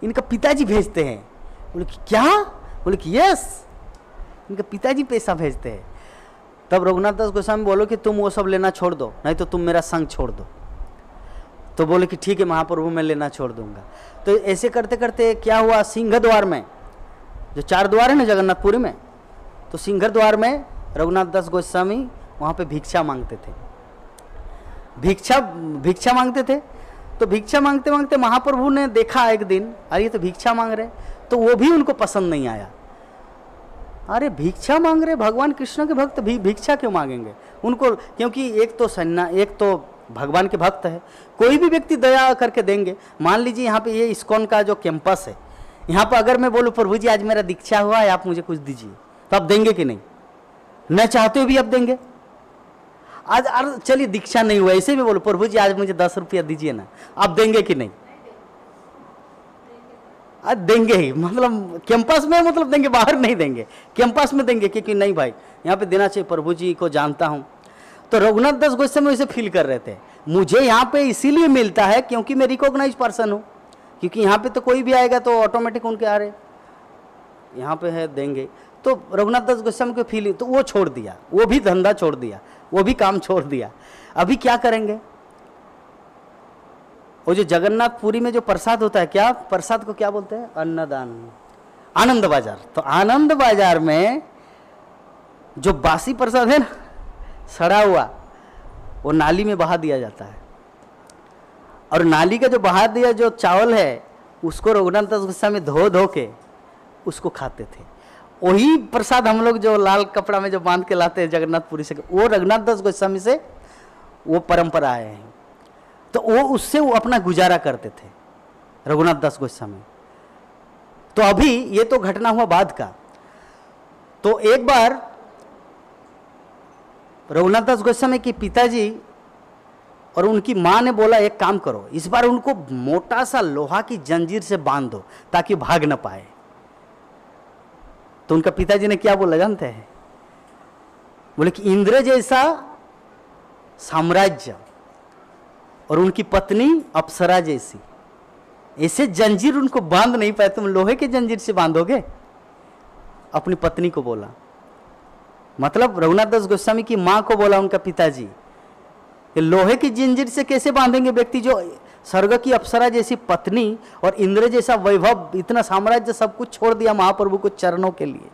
इनका पिताजी भेजते हैं। बोले कि क्या? बोले कि यस, इनका पिताजी पैसा भेजते हैं। तब रघुनाथ दास गोस्वामी बोलो कि तुम वो सब लेना छोड़ दो, नहीं तो तुम मेरा संग छोड़ दो। तो बोले कि ठीक है महाप्रभु, मैं लेना छोड़ दूंगा। तो ऐसे करते करते क्या हुआ, सिंह द्वार में, जो 4 द्वार है ना जगन्नाथपुरी में, तो सिंह द्वार में रघुनाथ दास गोस्वामी वहाँ पे भिक्षा मांगते थे। भिक्षा मांगते थे। तो भिक्षा मांगते मांगते महाप्रभु ने देखा एक दिन, अरे ये तो भिक्षा मांग रहे, तो वो भी उनको पसंद नहीं आया। अरे भिक्षा मांग रहे, भगवान कृष्ण के भक्त भी भिक्षा क्यों मांगेंगे उनको? क्योंकि एक तो भगवान के भक्त है, कोई भी व्यक्ति दया करके देंगे। मान लीजिए यहाँ पे ये इस्कॉन का जो कैंपस है, यहाँ पर अगर मैं बोलूँ प्रभु जी आज मेरा दीक्षा हुआ है, आप मुझे कुछ दीजिए, तो आप देंगे कि नहीं? न चाहते हुए भी आप देंगे। आज चलिए दीक्षा नहीं हुआ, ऐसे भी बोलो प्रभु जी आज मुझे 10 रुपया दीजिए ना, आप देंगे कि नहीं? आज देंगे ही, मतलब कैंपस में मतलब देंगे, बाहर नहीं देंगे, कैंपस में देंगे। क्योंकि नहीं भाई यहाँ पे देना चाहिए, प्रभु जी को जानता हूँ। तो रघुनाथ दास गोस्वामी वैसे फील कर रहे थे, मुझे यहाँ पे इसीलिए मिलता है क्योंकि मैं रिकॉग्नाइज पर्सन हूँ, क्योंकि यहाँ पे तो कोई भी आएगा तो ऑटोमेटिक उनके आ रहे यहाँ पे है, देंगे। तो रघुनाथ दास गोस्वामी को फील, तो वो छोड़ दिया, वो भी धंधा छोड़ दिया, वो भी काम छोड़ दिया। अभी क्या करेंगे? वो जो जगन्नाथपुरी में जो प्रसाद होता है, क्या प्रसाद को क्या बोलते हैं? अन्नदान, आनंद बाजार। तो आनंद बाजार में जो बासी प्रसाद है ना, सड़ा हुआ, वो नाली में बहा दिया जाता है। और नाली का जो बहा दिया जो चावल है, उसको रघुनाथ दास गोस्वामी धो के उसको खाते थे। वही प्रसाद हम लोग जो लाल कपड़ा में जो बांध के लाते हैं जगन्नाथपुरी से, वो रघुनाथ दास गोस्वामी से वो परंपरा आए हैं। तो वो उससे वो अपना गुजारा करते थे रघुनाथ दास गोस्वामी। तो अभी ये तो घटना हुआ बाद का। तो एक बार रघुनाथ दास गोस्वामी के पिताजी और उनकी माँ ने बोला एक काम करो, इस बार उनको मोटा सा लोहा की जंजीर से बांध दो ताकि भाग न पाए। तो उनका पिताजी ने क्या बोला जानते हैं? बोले कि इंद्र जैसा साम्राज्य और उनकी पत्नी अप्सरा जैसी, ऐसे जंजीर उनको बांध नहीं पाए, तुम लोहे के जंजीर से बांधोगे? अपनी पत्नी को बोला, मतलब रघुनाथ दास गोस्वामी की माँ को बोला उनका पिताजी, लोहे की जंजीर से कैसे बांधेंगे व्यक्ति जो स्वर्ग की अप्सरा जैसी पत्नी और इंद्र जैसा वैभव, इतना साम्राज्य सब कुछ छोड़ दिया महाप्रभु को चरणों के लिए,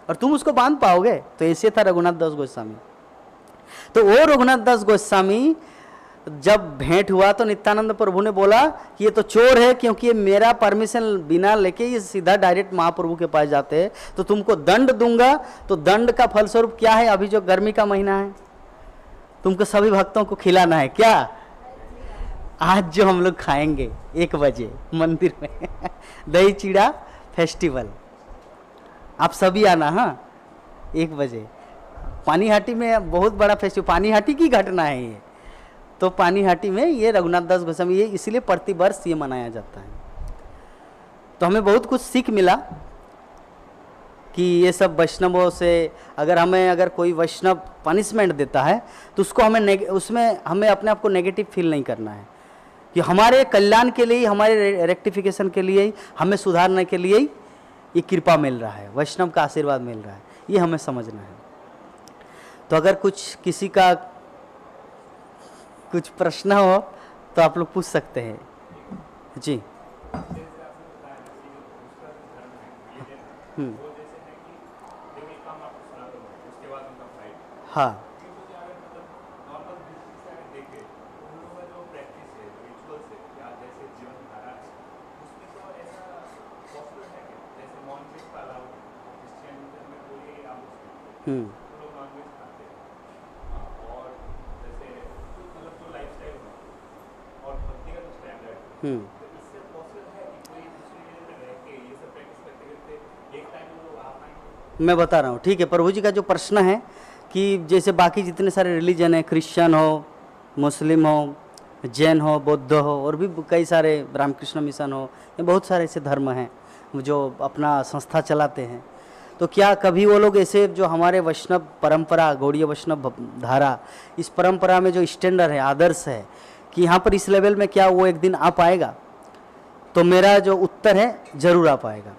और तुम उसको बांध पाओगे? तो ऐसे था रघुनाथ दास गोस्वामी। तो वो रघुनाथ दास गोस्वामी जब भेंट हुआ तो नित्यानंद प्रभु ने बोला कि ये तो चोर है, क्योंकि ये मेरा परमिशन बिना लेके ये सीधा डायरेक्ट महाप्रभु के पास जाते हैं, तो तुमको दंड दूंगा। तो दंड का फलस्वरूप क्या है? अभी जो गर्मी का महीना है, तुमको सभी भक्तों को खिलाना है क्या? आज जो हम लोग खाएंगे 1 बजे मंदिर में दही चीड़ा फेस्टिवल, आप सभी आना। हाँ, 1 बजे पानीहाटी में बहुत बड़ा फेस्टिवल, पानीहाटी की घटना है ये। तो पानीहाटी में ये रघुनाथ दास गोस्वामी, ये इसलिए प्रतिवर्ष ये मनाया जाता है। तो हमें बहुत कुछ सीख मिला कि ये सब वैष्णवों से अगर कोई वैष्णव पनिशमेंट देता है तो उसको उसमें हमें अपने आप को नेगेटिव फील नहीं करना है, कि हमारे कल्याण के लिए, हमारे रेक्टिफिकेशन के लिए, हमें सुधारने के लिए ये कृपा मिल रहा है, वैष्णव का आशीर्वाद मिल रहा है, ये हमें समझना है। तो अगर किसी का कुछ प्रश्न हो तो आप लोग पूछ सकते हैं जी। हाँ, मैं बता रहा हूँ, ठीक है। प्रभु जी का जो प्रश्न है कि जैसे बाकी जितने सारे रिलीजन है, क्रिश्चियन हो, मुस्लिम हो, जैन हो, बौद्ध हो, और भी कई सारे रामकृष्ण मिशन हो, ये बहुत सारे ऐसे धर्म हैं जो अपना संस्था चलाते हैं। तो क्या कभी वो लोग ऐसे जो हमारे वैष्णव परंपरा, गौड़ीय वैष्णव धारा, इस परंपरा में जो स्टैंडर्ड है, आदर्श है, कि यहाँ पर इस लेवल में क्या वो एक दिन आ पाएगा? तो मेरा जो उत्तर है, जरूर आ पाएगा,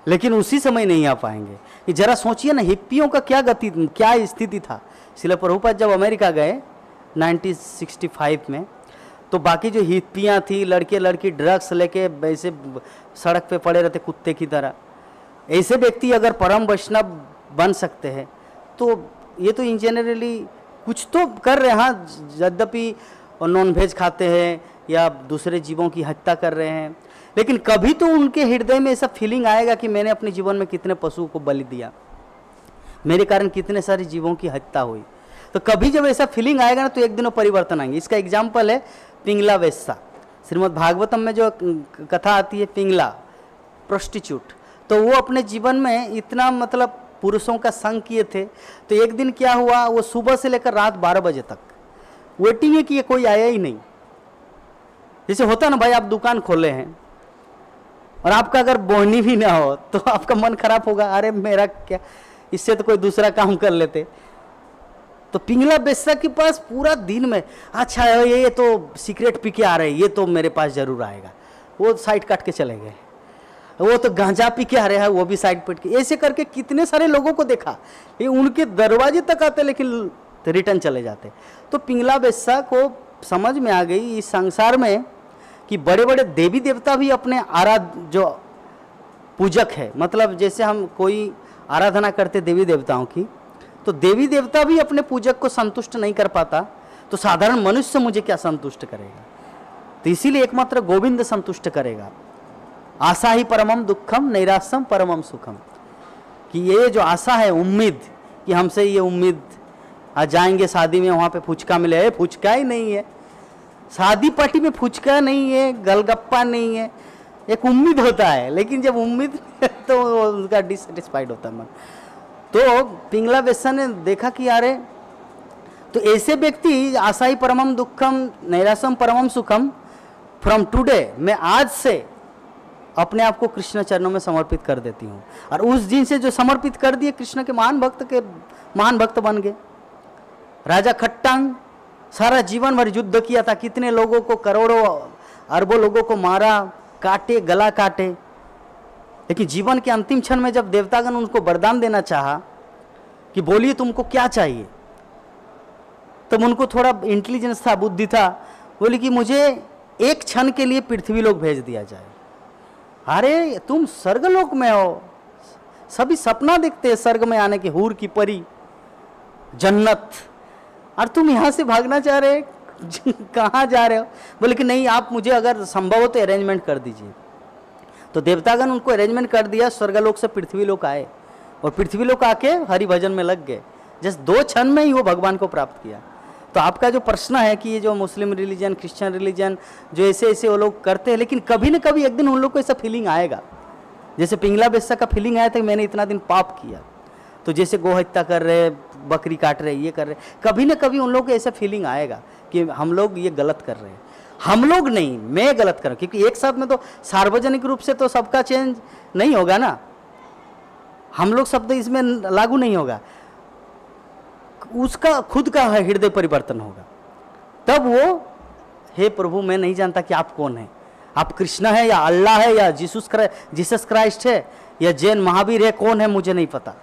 लेकिन उसी समय नहीं आ पाएंगे। कि जरा सोचिए ना, हिप्पियों का क्या स्थिति था। श्रील प्रभुपाद जब अमेरिका गए 1965 में, तो बाकी जो हिप्पियाँ थी, लड़के लड़की ड्रग्स लेके वैसे सड़क पे पड़े रहते कुत्ते की तरह, ऐसे व्यक्ति अगर परम वैष्णव बन सकते हैं तो ये तो इन जनरली कुछ तो कर रहे हैं। हाँ, यद्यपि नॉन वेज खाते हैं या दूसरे जीवों की हत्या कर रहे हैं, लेकिन कभी तो उनके हृदय में ऐसा फीलिंग आएगा कि मैंने अपने जीवन में कितने पशुओं को बलि दिया, मेरे कारण कितने सारे जीवों की हत्या हुई। तो कभी जब ऐसा फीलिंग आएगा ना, तो एक दिन वो परिवर्तन आएंगे। इसका एग्जाम्पल है पिंगला वेश्या। श्रीमद् भागवतम में जो कथा आती है, पिंगला प्रोस्टिट्यूट, तो वो अपने जीवन में इतना मतलब पुरुषों का संग किए थे। तो एक दिन क्या हुआ, वो सुबह से लेकर रात 12 बजे तक वेटिंग है कि ये कोई आया ही नहीं। जैसे होता ना भाई, आप दुकान खोले हैं और आपका अगर बोहनी भी ना हो तो आपका मन खराब होगा, अरे मेरा क्या, इससे तो कोई दूसरा काम कर लेते। तो पिंगला वेश्या के पास पूरा दिन में, अच्छा ये तो सिगरेट पी के आ रहे हैं, ये तो मेरे पास जरूर आएगा, वो साइड काट के चले गए। वो तो गांजा पी के आ रहे हैं, वो भी साइड पट के, ऐसे करके कितने सारे लोगों को देखा, ये उनके दरवाजे तक आते लेकिन रिटर्न चले जाते। तो पिंगला वेश्या को समझ में आ गई इस संसार में कि बड़े बड़े देवी देवता भी अपने जो पूजक है, मतलब जैसे हम कोई आराधना करते देवी देवताओं की, तो देवी देवता भी अपने पूजक को संतुष्ट नहीं कर पाता, तो साधारण मनुष्य मुझे क्या संतुष्ट करेगा? तो इसीलिए एकमात्र गोविंद संतुष्ट करेगा। आशा ही परमम दुखम, नैराश्यम परमम सुखम, कि ये जो आशा है, उम्मीद, कि हमसे ये उम्मीद, आज जाएंगे शादी में वहाँ पे फुचका मिले, फुचका ही नहीं है, शादी पार्टी में फुचका नहीं है, गलगप्पा नहीं है, एक उम्मीद होता है, लेकिन जब उम्मीद तो उनका डिससेटिस्फाइड होता है मन। तो पिंगला वेश्या ने देखा कि अरे, तो ऐसे व्यक्ति, आशा ही परमम दुखम नैराश्यम परमम सुखम, फ्रॉम टुडे, मैं आज से अपने आप को कृष्ण चरणों में समर्पित कर देती हूँ। और उस दिन से जो समर्पित कर दिए, कृष्ण के महान भक्त बन गए। राजा खट्टांग सारा जीवन भर युद्ध किया था, कितने लोगों को, करोड़ों अरबों लोगों को मारा, काटे, गला काटे, लेकिन जीवन के अंतिम क्षण में जब देवतागण उनको वरदान देना चाहा कि बोलिए तुमको क्या चाहिए, तब उनको थोड़ा इंटेलिजेंस था, बुद्धि था, बोली कि मुझे एक क्षण के लिए पृथ्वी लोक भेज दिया जाए। अरे तुम स्वर्गलोक में हो, सभी सपना देखते हैं स्वर्ग में आने के, हूर की परी, जन्नत, और तुम यहां से भागना चाह रहे, कहाँ जा रहे हो? बोले कि नहीं, आप मुझे अगर संभव हो तो अरेंजमेंट कर दीजिए। तो देवतागण उनको अरेंजमेंट कर दिया, स्वर्गलोक से पृथ्वीलोक आए और पृथ्वीलोक आके हरि भजन में लग गए। जस्ट 2 क्षण में ही वो भगवान को प्राप्त किया। तो आपका जो प्रश्न है कि ये जो मुस्लिम रिलीजन, क्रिश्चियन रिलीजन, जो ऐसे ऐसे वो लोग करते हैं, लेकिन कभी न कभी एक दिन उन लोग को ऐसा फीलिंग आएगा, जैसे पिंगला बेस्सा का फीलिंग आया था कि मैंने इतना दिन पाप किया। तो जैसे गो हत्या कर रहे, बकरी काट रहे, ये कर रहे, कभी ना कभी उन लोग को ऐसा फीलिंग आएगा कि हम लोग ये गलत कर रहे हैं। हम लोग नहीं, मैं गलत कर रहा हूँ, क्योंकि एक साथ में तो सार्वजनिक रूप से तो सबका चेंज नहीं होगा ना, हम लोग शब्द इसमें लागू नहीं होगा, उसका खुद का हृदय परिवर्तन होगा। तब वो, हे प्रभु मैं नहीं जानता कि आप कौन हैं, आप कृष्ण है या अल्लाह है या जीसस क्राइस्ट है या जैन महावीर है, कौन है मुझे नहीं पता,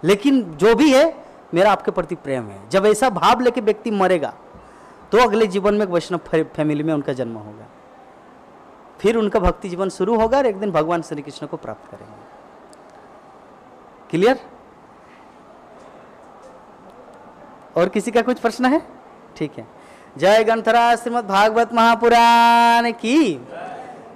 लेकिन जो भी है मेरा आपके प्रति प्रेम है। जब ऐसा भाव लेके व्यक्ति मरेगा तो अगले जीवन में एक वैष्णव फैमिली में उनका जन्म होगा, फिर उनका भक्ति जीवन शुरू होगा और एक दिन भगवान श्री कृष्ण को प्राप्त करेंगे। क्लियर? और किसी का कुछ प्रश्न है? ठीक है। जय ग्रंथराज श्रीमद् भागवत महापुराण की,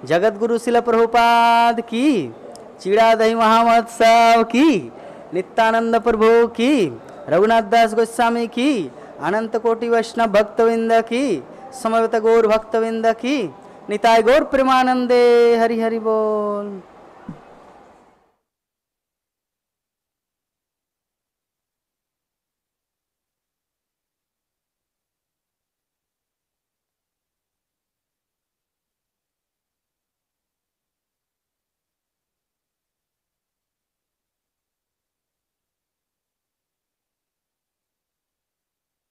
जगत गुरु शिल प्रभुपाद की, चिड़ा दही महामहोत्सव की, नित्यानंद प्रभु की, रघुनाथ दास गोस्वामी की, अनंत कोटि वैष्णव भक्तविंद की, समवेत गौर भक्तविंद की, निताय गौर प्रेमानंदे। हरि हरि बोल।